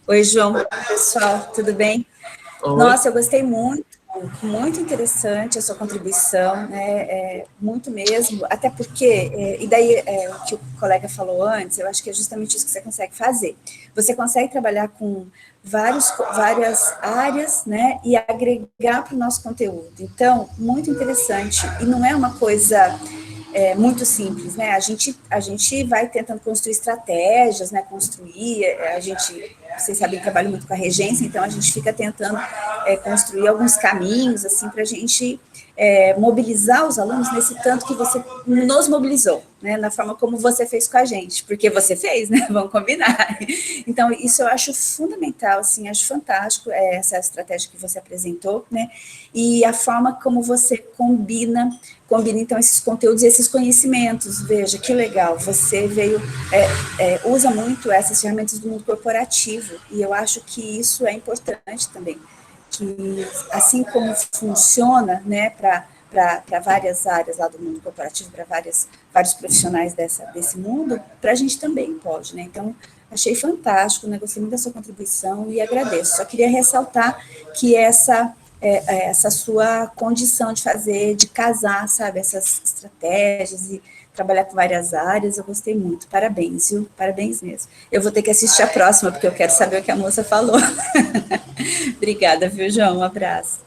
Oi, João, pessoal, tudo bem? Oi. Nossa, eu gostei muito interessante a sua contribuição, né, muito mesmo, até porque, e daí o que o colega falou antes, eu acho que é justamente isso que você consegue fazer. Você consegue trabalhar com várias áreas, né, e agregar para o nosso conteúdo. Então, muito interessante, e não é uma coisa muito simples, né, a gente vai tentando construir estratégias, né, vocês sabem que eu trabalho muito com a regência, então a gente fica tentando construir alguns caminhos, assim, para a gente mobilizar os alunos nesse tanto que você nos mobilizou, né, na forma como você fez com a gente, porque você fez, né, vamos combinar. Então, isso eu acho fundamental, assim, acho fantástico essa estratégia que você apresentou, né, e a forma como você combina então esses conteúdos e esses conhecimentos. Veja, que legal, você usa muito essas ferramentas do mundo corporativo, e eu acho que isso é importante também, que assim como funciona, né, para várias áreas lá do mundo corporativo, para vários profissionais desse mundo, para a gente também pode, né, então achei fantástico, né, gostei muito da sua contribuição e agradeço. Só queria ressaltar que essa sua condição de casar, sabe, essas estratégias e trabalhar com várias áreas, eu gostei muito. Parabéns, viu? Parabéns mesmo. Eu vou ter que assistir a próxima, porque eu quero saber o que a moça falou. Obrigada, viu, João? Um abraço.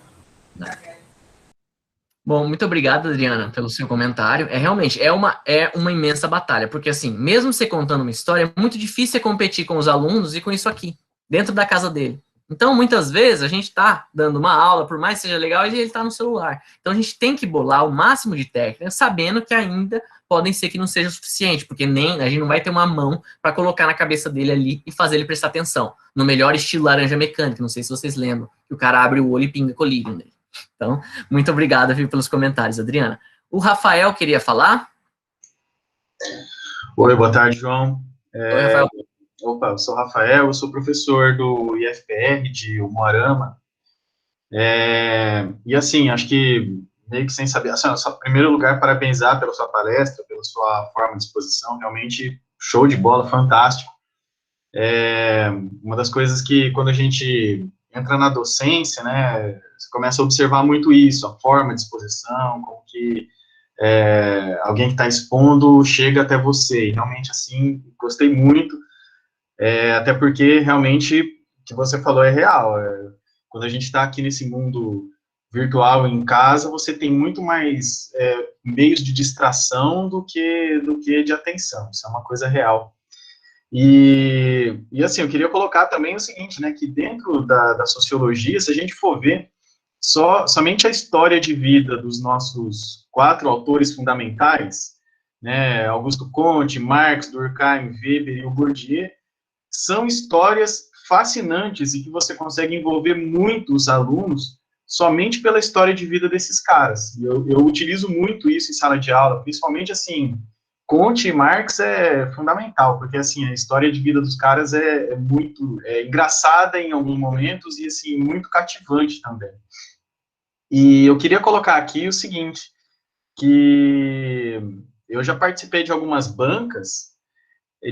Bom, muito obrigado, Adriana, pelo seu comentário. Realmente, é uma imensa batalha, porque assim, mesmo você contando uma história, é muito difícil competir com os alunos e com isso aqui, dentro da casa dele. Então, muitas vezes, a gente está dando uma aula, por mais que seja legal, e ele está no celular. Então, a gente tem que bolar o máximo de técnicas, sabendo que ainda podem ser que não seja o suficiente, porque a gente não vai ter uma mão para colocar na cabeça dele ali e fazer ele prestar atenção. No melhor estilo Laranja Mecânica, não sei se vocês lembram, que o cara abre o olho e pinga colírio nele. Então, muito obrigado, viu, pelos comentários, Adriana. O Rafael queria falar? Oi, boa tarde, João. Oi, Rafael. Opa, eu sou o Rafael, eu sou professor do IFPR de Umuarama, e assim, acho que meio que sem saber, assim, só, em primeiro lugar, parabenizar pela sua palestra, pela sua forma de exposição, realmente show de bola, fantástico. Uma das coisas que, quando a gente entra na docência, né, você começa a observar muito isso, a forma de exposição, como que alguém que está expondo chega até você, e realmente, assim, gostei muito. Até porque, realmente, o que você falou é real. Quando a gente está aqui nesse mundo virtual em casa, você tem muito mais meios de distração do que de atenção. Isso é uma coisa real. E assim, eu queria colocar também o seguinte, né, que dentro da sociologia, se a gente for ver somente a história de vida dos nossos 4 autores fundamentais, né, Augusto Comte, Marx, Durkheim, Weber e o Bourdieu, são histórias fascinantes e que você consegue envolver muito os alunos somente pela história de vida desses caras. Eu utilizo muito isso em sala de aula, principalmente, assim, Comte e Marx é fundamental, porque, assim, a história de vida dos caras é muito engraçada em alguns momentos e, assim, muito cativante também. E eu queria colocar aqui o seguinte, que eu já participei de algumas bancas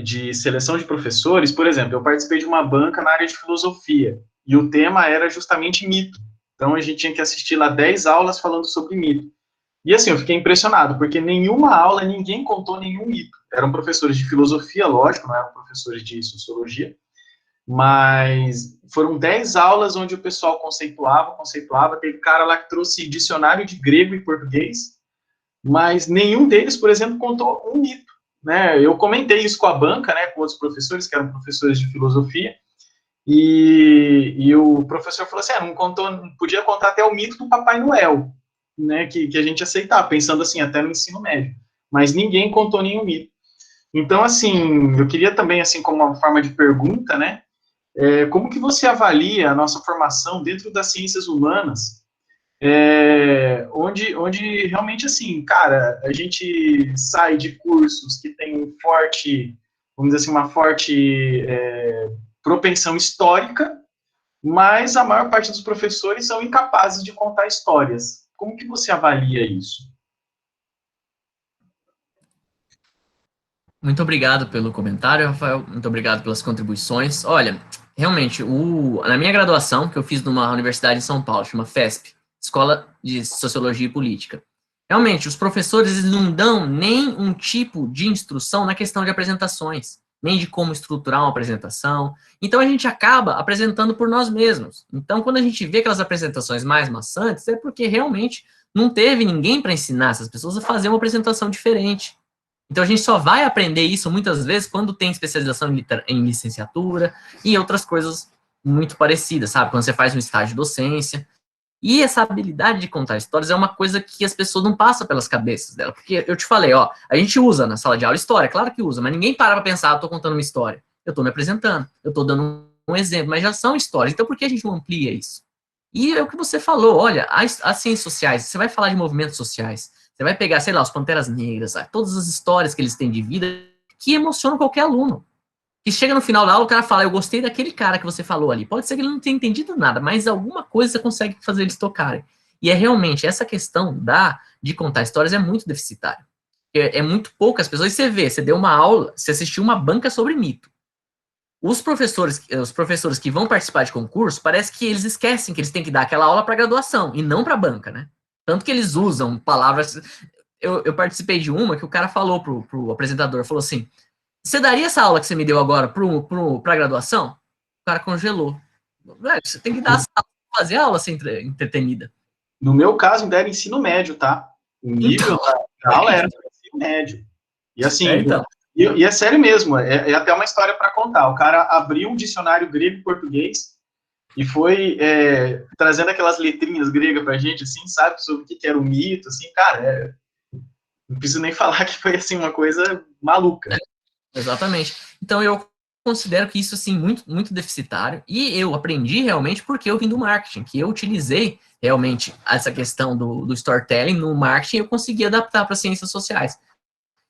de seleção de professores. Por exemplo, eu participei de uma banca na área de filosofia, e o tema era justamente mito. Então, a gente tinha que assistir lá 10 aulas falando sobre mito. E assim, eu fiquei impressionado, porque nenhuma aula, ninguém contou nenhum mito. Eram professores de filosofia, lógico, não eram professores de sociologia, mas foram 10 aulas onde o pessoal conceituava, teve cara lá que trouxe dicionário de grego e português, mas nenhum deles, por exemplo, contou um mito, né? Eu comentei isso com a banca, né, com outros professores, que eram professores de filosofia, e o professor falou assim, não podia contar até o mito do Papai Noel, né, que a gente aceitava, pensando assim, até no ensino médio, mas ninguém contou nenhum mito. Então, assim, eu queria também, assim, como uma forma de pergunta, né, como que você avalia a nossa formação dentro das ciências humanas, onde realmente, assim, cara, a gente sai de cursos que tem um forte, vamos dizer assim, uma forte propensão histórica, mas a maior parte dos professores são incapazes de contar histórias. Como que você avalia isso? Muito obrigado pelo comentário, Rafael. Muito obrigado pelas contribuições. Olha, realmente, na minha graduação, que eu fiz numa universidade em São Paulo, chama FESP, Escola de Sociologia e Política, realmente, os professores eles não dão nem um tipo de instrução na questão de apresentações, nem de como estruturar uma apresentação. Então, a gente acaba apresentando por nós mesmos. Então, quando a gente vê aquelas apresentações mais maçantes, é porque realmente não teve ninguém para ensinar essas pessoas a fazer uma apresentação diferente. Então, a gente só vai aprender isso, muitas vezes, quando tem especialização em licenciatura e outras coisas muito parecidas, sabe? Quando você faz um estágio de docência. E essa habilidade de contar histórias é uma coisa que as pessoas não passam pelas cabeças dela. Porque eu te falei, ó, a gente usa na sala de aula história, claro que usa, mas ninguém para pra pensar, eu tô contando uma história. Eu tô me apresentando, eu tô dando um exemplo, mas já são histórias. Então, por que a gente não amplia isso? E é o que você falou, olha, as ciências sociais, você vai falar de movimentos sociais, você vai pegar, sei lá, os Panteras Negras, sabe? Todas as histórias que eles têm de vida que emocionam qualquer aluno. Que chega no final da aula, o cara fala, eu gostei daquele cara que você falou ali. Pode ser que ele não tenha entendido nada, mas alguma coisa você consegue fazer eles tocarem. E é realmente, essa questão de contar histórias é muito deficitária. É muito poucas pessoas. E você deu uma aula, você assistiu uma banca sobre mito. Os professores que vão participar de concurso, parece que eles esquecem que eles têm que dar aquela aula para graduação, e não para banca, né? Tanto que eles usam palavras... Eu participei de uma que o cara falou pro apresentador, falou assim, você daria essa aula que você me deu agora para graduação? O cara congelou. Você tem que dar essa aula, fazer a aula ser entretenida. No meu caso, ainda era ensino médio, tá? O nível da aula era ensino médio. E assim, e é sério mesmo, é até uma história para contar. O cara abriu um dicionário grego e português e foi trazendo aquelas letrinhas gregas pra gente, assim, sabe, sobre o que era o mito, assim, cara, não preciso nem falar que foi, assim, uma coisa maluca. Exatamente. Então, eu considero que isso, assim, muito, muito deficitário, e eu aprendi realmente porque eu vim do marketing, que eu utilizei realmente essa questão do storytelling no marketing, eu consegui adaptar para ciências sociais.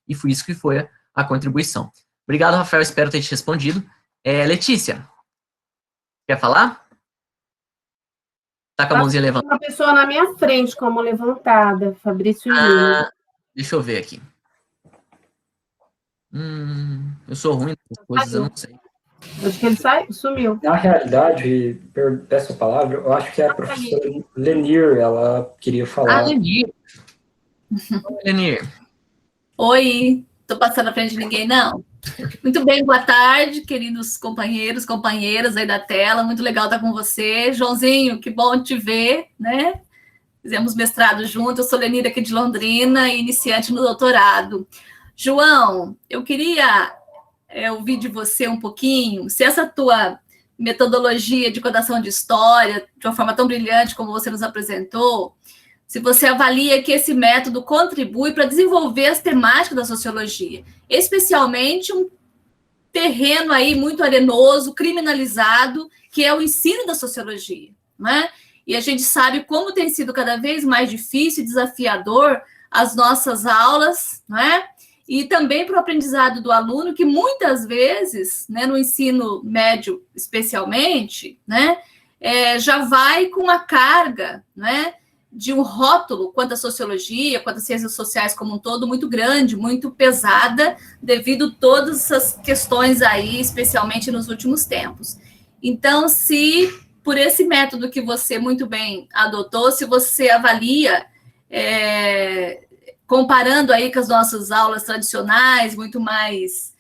E foi isso que foi a contribuição. Obrigado, Rafael, espero ter te respondido. Letícia, quer falar? Tá com a mãozinha levantada. Uma pessoa na minha frente, como levantada, Fabrício Lima. Deixa eu ver aqui. Eu sou ruim nessas coisas, eu não sei. Acho que ele sumiu. Na realidade, peço a palavra, eu acho que é a professora Lenir, ela queria falar. Lenir. Lenir. Oi, tô passando à frente de ninguém, não? Muito bem, boa tarde, queridos companheiros, companheiras aí da tela, muito legal estar com você. Joãozinho, que bom te ver, né? Fizemos mestrado junto, eu sou Lenir aqui de Londrina, iniciante no doutorado. João, eu queria ouvir de você um pouquinho, se essa tua metodologia de contação de história, de uma forma tão brilhante como você nos apresentou, se você avalia que esse método contribui para desenvolver as temáticas da sociologia, especialmente um terreno aí muito arenoso, criminalizado, que é o ensino da sociologia, né? E a gente sabe como tem sido cada vez mais difícil e desafiador as nossas aulas, né? E também para o aprendizado do aluno, que muitas vezes, né, no ensino médio especialmente, né, já vai com uma carga, né, de um rótulo quanto à sociologia, quanto às ciências sociais como um todo, muito grande, muito pesada, devido a todas essas questões aí, especialmente nos últimos tempos. Então, se por esse método que você muito bem adotou, se você avalia, comparando aí com as nossas aulas tradicionais, muito mais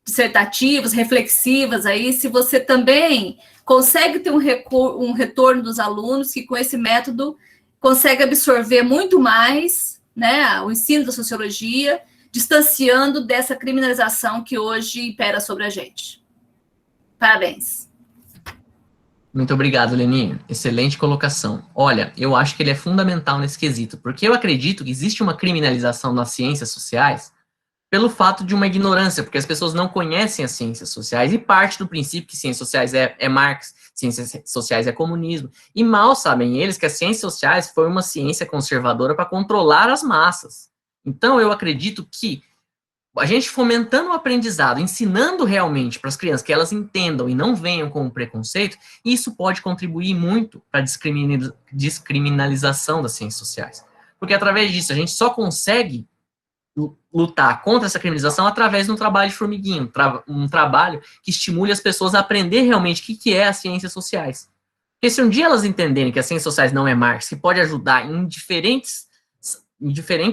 dissertativas, reflexivas, aí, se você também consegue ter um retorno dos alunos que, com esse método, consegue absorver muito mais, né, o ensino da sociologia, distanciando dessa criminalização que hoje impera sobre a gente. Parabéns. Muito obrigado, Leninha. Excelente colocação. Olha, eu acho que ele é fundamental nesse quesito, porque eu acredito que existe uma criminalização nas ciências sociais pelo fato de uma ignorância, porque as pessoas não conhecem as ciências sociais e parte do princípio que ciências sociais é Marx, ciências sociais é comunismo, e mal sabem eles que as ciências sociais foi uma ciência conservadora para controlar as massas. Então, eu acredito que a gente fomentando o aprendizado, ensinando realmente para as crianças que elas entendam e não venham com preconceito, isso pode contribuir muito para a descriminalização das ciências sociais. Porque através disso a gente só consegue lutar contra essa criminalização através de um trabalho de formiguinha, um trabalho que estimule as pessoas a aprender realmente o que é as ciências sociais. Porque se um dia elas entenderem que as ciências sociais não é Marx, que pode ajudar em diferentes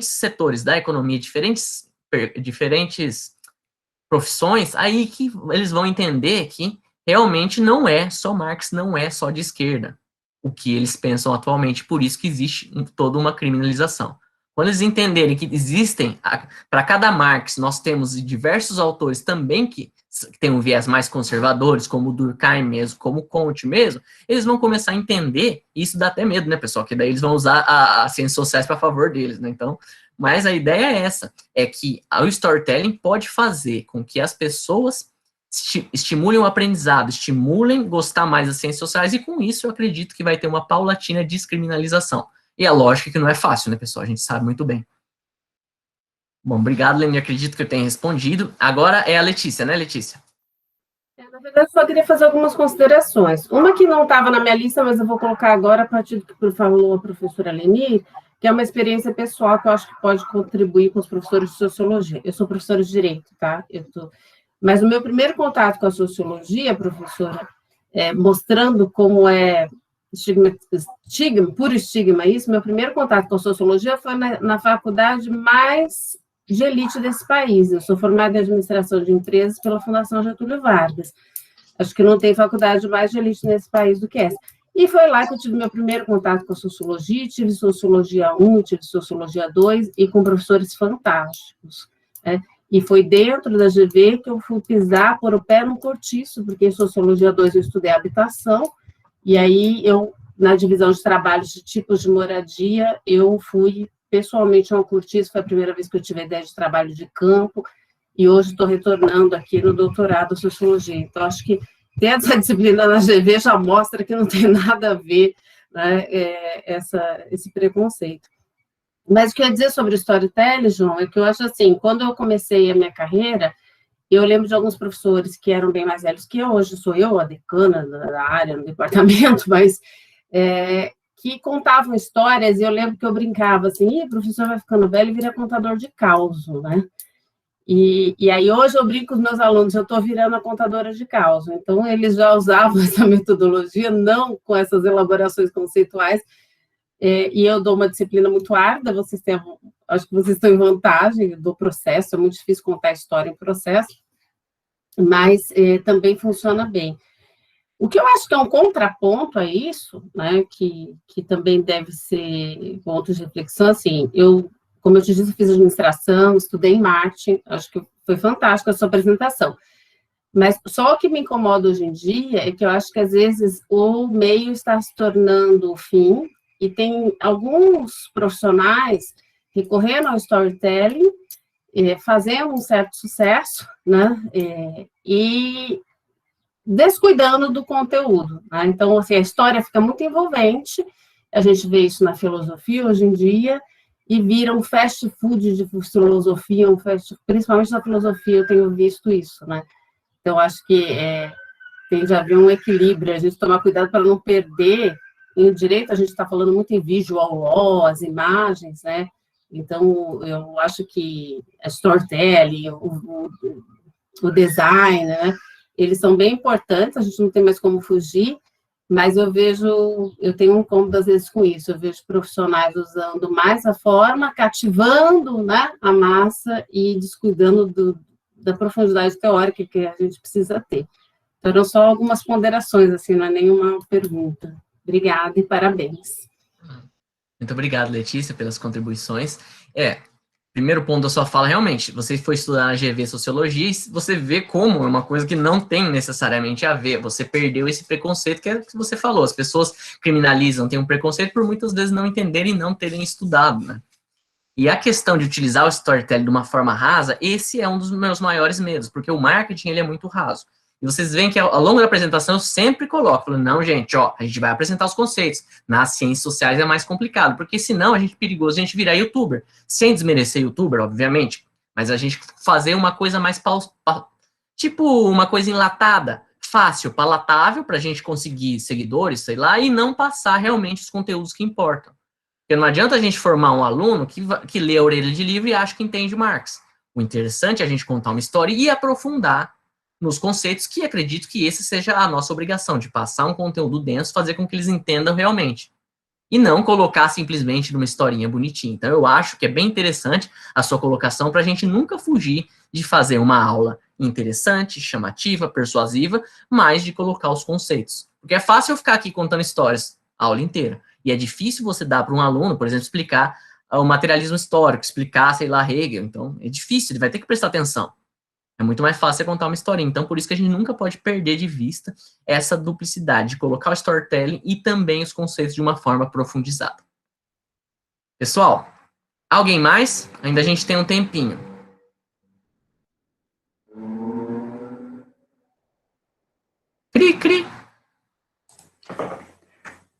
setores da economia, diferentes profissões, aí que eles vão entender que realmente não é só Marx, não é só de esquerda, o que eles pensam atualmente, por isso que existe toda uma criminalização. Quando eles entenderem que existem, para cada Marx, nós temos diversos autores também que têm um viés mais conservadores, como o Durkheim mesmo, como o Comte mesmo, eles vão começar a entender, e isso dá até medo, né, pessoal, que daí eles vão usar as ciências sociais para favor deles, né, então, mas a ideia é essa, é que o storytelling pode fazer com que as pessoas estimulem o aprendizado, estimulem gostar mais das ciências sociais, e com isso eu acredito que vai ter uma paulatina descriminalização. E é lógico que não é fácil, né, pessoal? A gente sabe muito bem. Bom, obrigado, Leni. Acredito que eu tenha respondido. Agora é a Letícia, né, Letícia? Na verdade, só queria fazer algumas considerações. Uma que não estava na minha lista, mas eu vou colocar agora, a partir do que falou a professora Leni, que é uma experiência pessoal que eu acho que pode contribuir com os professores de sociologia. Eu sou professora de direito, tá? Mas o meu primeiro contato com a sociologia, professora, mostrando como é puro estigma isso, meu primeiro contato com a sociologia foi na faculdade mais de elite desse país. Eu sou formada em administração de empresas pela Fundação Getúlio Vargas. Acho que não tem faculdade mais de elite nesse país do que essa. E foi lá que eu tive meu primeiro contato com a sociologia, tive sociologia 1, tive sociologia 2, e com professores fantásticos, né? E foi dentro da GV que eu fui pisar, pôr o pé no cortiço, porque em sociologia 2 eu estudei habitação, e aí, na divisão de trabalhos de tipos de moradia, eu fui pessoalmente a um cortiço, foi a primeira vez que eu tive a ideia de trabalho de campo, e hoje estou retornando aqui no doutorado em Sociologia. Então, acho que ter essa disciplina na GV já mostra que não tem nada a ver, né, esse preconceito. Mas o que eu ia dizer sobre o storytelling, João, é que eu acho assim, quando eu comecei a minha carreira, eu lembro de alguns professores que eram bem mais velhos que eu, hoje sou eu a decana da área, no departamento, mas que contavam histórias, e eu lembro que eu brincava assim, o professor vai ficando velho e vira contador de caos, né? E aí hoje eu brinco com os meus alunos, eu estou virando a contadora de caos, então eles já usavam essa metodologia, não com essas elaborações conceituais, e eu dou uma disciplina muito árdua, acho que vocês estão em vantagem do processo, é muito difícil contar a história em processo, mas também funciona bem. O que eu acho que é um contraponto a isso, né, que também deve ser ponto de reflexão, assim, como eu te disse, eu fiz administração, estudei em marketing, acho que foi fantástica a sua apresentação, Mas só o que me incomoda hoje em dia é que eu acho que, às vezes, o meio está se tornando o fim, e tem alguns profissionais recorrendo ao storytelling, fazendo um certo sucesso, né? E descuidando do conteúdo, né? Então, assim, a história fica muito envolvente, a gente vê isso na filosofia hoje em dia, e vira um fast food de filosofia, principalmente na filosofia eu tenho visto isso, né? Então, acho que tem de haver um equilíbrio, a gente tomar cuidado para não perder. Em direito, a gente está falando muito em visual law, as imagens, né? Então, eu acho que a storytelling, o design, né? Eles são bem importantes, a gente não tem mais como fugir, mas eu tenho um incômodo às vezes com isso, eu vejo profissionais usando mais a forma, cativando, né, a massa e descuidando da profundidade teórica que a gente precisa ter. Então, eram só algumas ponderações, assim, não é nenhuma pergunta. Obrigada e parabéns. Muito obrigado, Letícia, pelas contribuições. Primeiro ponto da sua fala, realmente, você foi estudar na GV Sociologia, e você vê como é uma coisa que não tem necessariamente a ver, você perdeu esse preconceito que é o que você falou, as pessoas criminalizam, têm um preconceito por muitas vezes não entenderem e não terem estudado, né? E a questão de utilizar o storytelling de uma forma rasa, esse é um dos meus maiores medos, porque o marketing, ele é muito raso. E vocês veem que ao longo da apresentação eu sempre coloco, falando, não, gente, ó, a gente vai apresentar os conceitos. Nas ciências sociais é mais complicado, porque senão a gente é perigoso a gente virar youtuber. Sem desmerecer youtuber, obviamente, mas a gente fazer uma coisa mais tipo uma coisa enlatada, fácil, palatável, pra gente conseguir seguidores, sei lá, e não passar realmente os conteúdos que importam. Porque não adianta a gente formar um aluno que lê a orelha de livro e acha que entende Marx. O interessante é a gente contar uma história e aprofundar nos conceitos, que acredito que esse seja a nossa obrigação, de passar um conteúdo denso, fazer com que eles entendam realmente. E não colocar simplesmente numa historinha bonitinha. Então, eu acho que é bem interessante a sua colocação para a gente nunca fugir de fazer uma aula interessante, chamativa, persuasiva, mas de colocar os conceitos. Porque é fácil eu ficar aqui contando histórias a aula inteira. E é difícil você dar para um aluno, por exemplo, explicar o materialismo histórico, explicar, sei lá, Hegel. Então, é difícil, ele vai ter que prestar atenção. É muito mais fácil você contar uma historinha. Então, por isso que a gente nunca pode perder de vista essa duplicidade de colocar o storytelling e também os conceitos de uma forma profundizada. Pessoal, alguém mais? Ainda a gente tem um tempinho. Cri.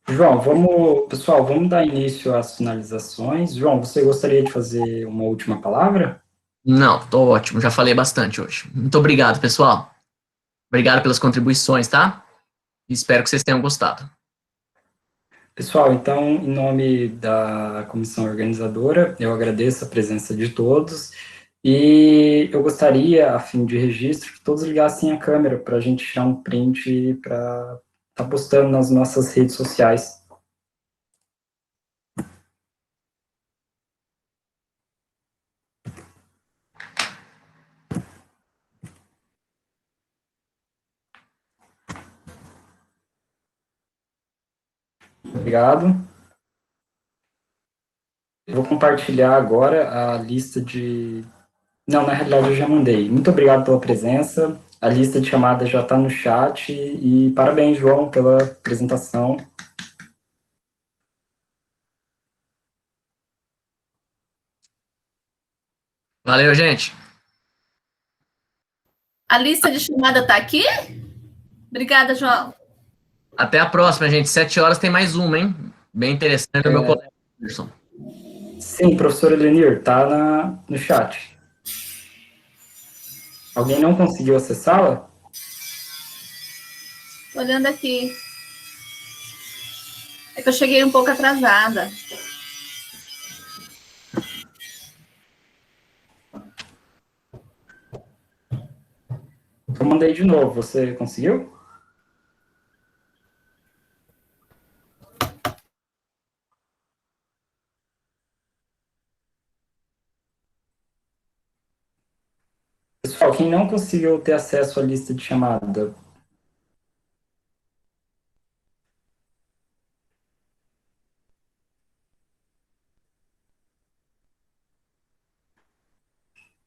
João, pessoal, vamos dar início às finalizações. João, você gostaria de fazer uma última palavra? Não, tô ótimo, já falei bastante hoje. Muito obrigado, pessoal. Obrigado pelas contribuições, tá? Espero que vocês tenham gostado. Pessoal, então, em nome da comissão organizadora, eu agradeço a presença de todos e eu gostaria, a fim de registro, que todos ligassem a câmera para a gente tirar um print para estar postando nas nossas redes sociais. Obrigado. Eu vou compartilhar agora a lista de... Não, na realidade eu já mandei. Muito obrigado pela presença. A lista de chamadas já está no chat. E parabéns, João, pela apresentação. Valeu, gente. A lista de chamada está aqui? Obrigada, João. Até a próxima, gente. 7 horas tem mais uma, hein? Bem interessante, o meu colega Anderson. Sim, professor Elenir, está no chat. Alguém não conseguiu acessá-la? Olhando aqui. É que eu cheguei um pouco atrasada. Eu mandei de novo, você conseguiu? Pessoal, quem não conseguiu ter acesso à lista de chamada,